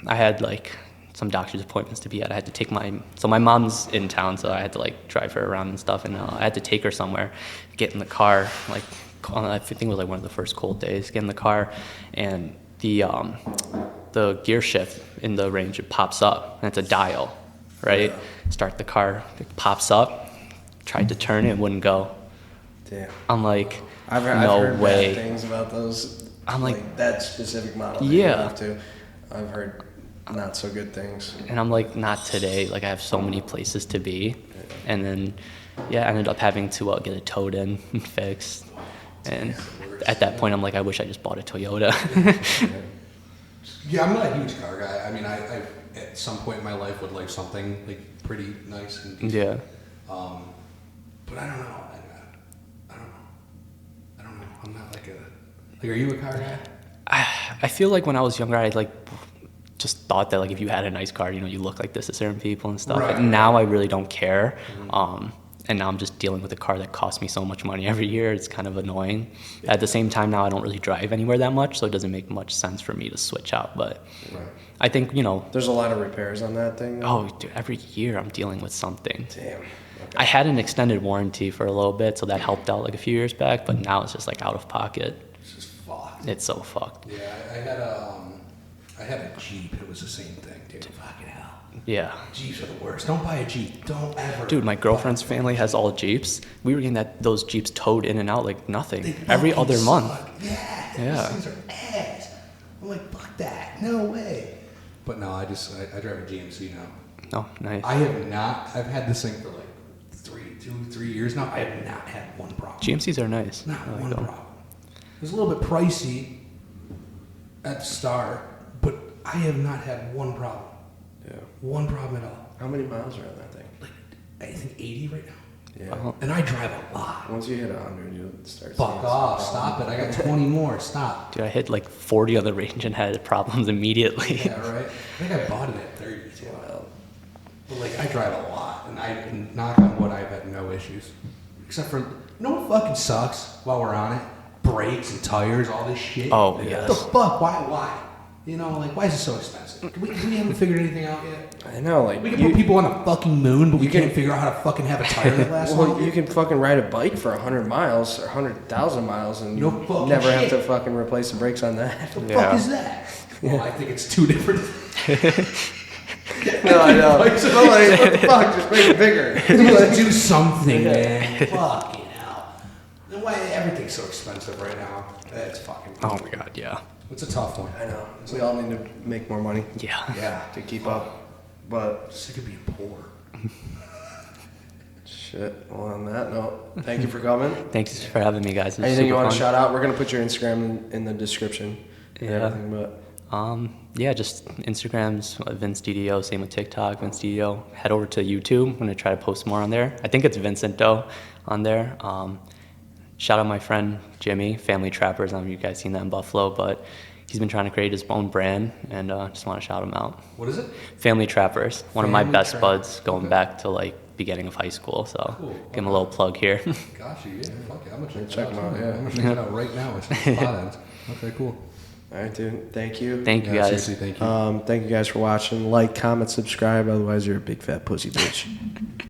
I had like some doctor's appointments to be at. I had to take my mom's in town, so I had to like drive her around and stuff, and I had to take her somewhere, get in the car, like, I think it was like one of the first cold days, get in the car, and the gear shift in the range, it pops up, and it's a dial, right? Start the car, it pops up, tried to turn it, wouldn't go.
Damn.
I'm like,
I've
no
heard
way.
bad things about those.
I'm like
that specific model. that
Yeah.
you have to. I've heard not so good things.
And I'm like, not today. Like, I have so many places to be. And then, I ended up having to get it towed in and fixed. And at that point, I'm like, I wish I just bought a Toyota.
Yeah, I'm not a huge car guy. I mean, I at some point in my life would like something like pretty nice and decent.
Yeah.
But I don't know. I don't know. I'm not like a. Like, are you a car guy?
I feel like when I was younger, I like just thought that like if you had a nice car, you know, you look like this to certain people and stuff.
Right.
And now I really don't care. And now I'm just dealing with a car that costs me so much money every year. It's kind of annoying. At the same time, now I don't really drive anywhere that much, so it doesn't make much sense for me to switch out. But I think, you know,
There's a lot of repairs on that thing.
oh, dude, every year I'm dealing with something.
Damn. Okay.
I had an extended warranty for a little bit, so that helped out like a few years back, but now it's just like out of pocket.
It's just fucked.
It's so fucked.
Yeah, I had a Jeep. It was the same thing, dude. Fucking hell.
Yeah.
Jeeps are the worst. Don't buy a Jeep. Don't ever.
Dude, my girlfriend's family has all Jeeps. We were getting those Jeeps towed in and out like nothing. Every other month.
Yeah.
Yeah.
These things are ass. I'm like, fuck that. No way. But no, I drive a GMC now.
Oh, nice.
I've had this thing for like 3 years now. I have not had one problem.
GMCs are nice.
Not
I like
one
them.
problem. It was a little bit pricey at the start, but I have not had one problem.
Yeah.
One problem at all.
How many miles are on that thing?
Like, I think 80 right now.
Yeah.
Wow.
And I drive a lot.
Once you hit 100, you'll start.
Fuck
seeing
off.
some
Stop it.
problems.
I got 20 more. Stop.
Dude, I hit like 40 on the range and had problems immediately.
Yeah, right? I think I bought it at 30 too. But like, I drive a lot, and I knock on wood, I've had no issues. Except for, you know what fucking sucks while we're on it? Brakes and tires, all this shit.
Oh,
What
yes.
the fuck? Why? You know, like, why is it so expensive? We haven't figured anything out yet.
I know, like
We can put people on the fucking moon, but we
you can-
can't figure out how to fucking have a tire that lasts
well,
long.
you can fucking ride a bike for 100 miles or 100,000 miles, and
No
you
fucking
never have
shit.
to fucking replace the brakes on that.
What the
Yeah.
fuck is that? Well, I think it's two different.
No, I know. But like, what the fuck? Just make it bigger.
Let's do something, man. Fuck, you know. Then why everything's so expensive right now? It's fucking.
Oh my god, yeah.
It's a tough one.
I know. We all need to make more money
Yeah.
Yeah.
to keep up. But
Sick of being poor.
shit. Well, on that note, thank you for coming.
Thanks for having me, guys. It was
Anything you
super
want to
fun.
shout out? We're gonna put your Instagram in the description. And
Yeah.
everything, but
Yeah, just Instagram's Vince DDO, same with TikTok, Vince DDO. Head over to YouTube. I'm gonna try to post more on there. I think it's Vincent Doe on there. Shout out my friend Jimmy, Family Trappers. I don't know if you guys seen that in Buffalo, but he's been trying to create his own brand, and just want to shout him out.
What is it?
Family Trappers, one of my
Family
best
Trappers.
buds going back to like beginning of high school. So
Cool.
give him a little plug here.
Gosh, yeah. Fuck it. I'm gonna
Check 'em out, yeah.
I'm gonna check it out right now. It's spot ends. Okay, cool.
all right, dude. Thank you.
Thank you,
Yeah,
guys.
seriously, thank you.
Thank you guys for watching. Like, comment, subscribe. Otherwise, you're a big fat pussy bitch.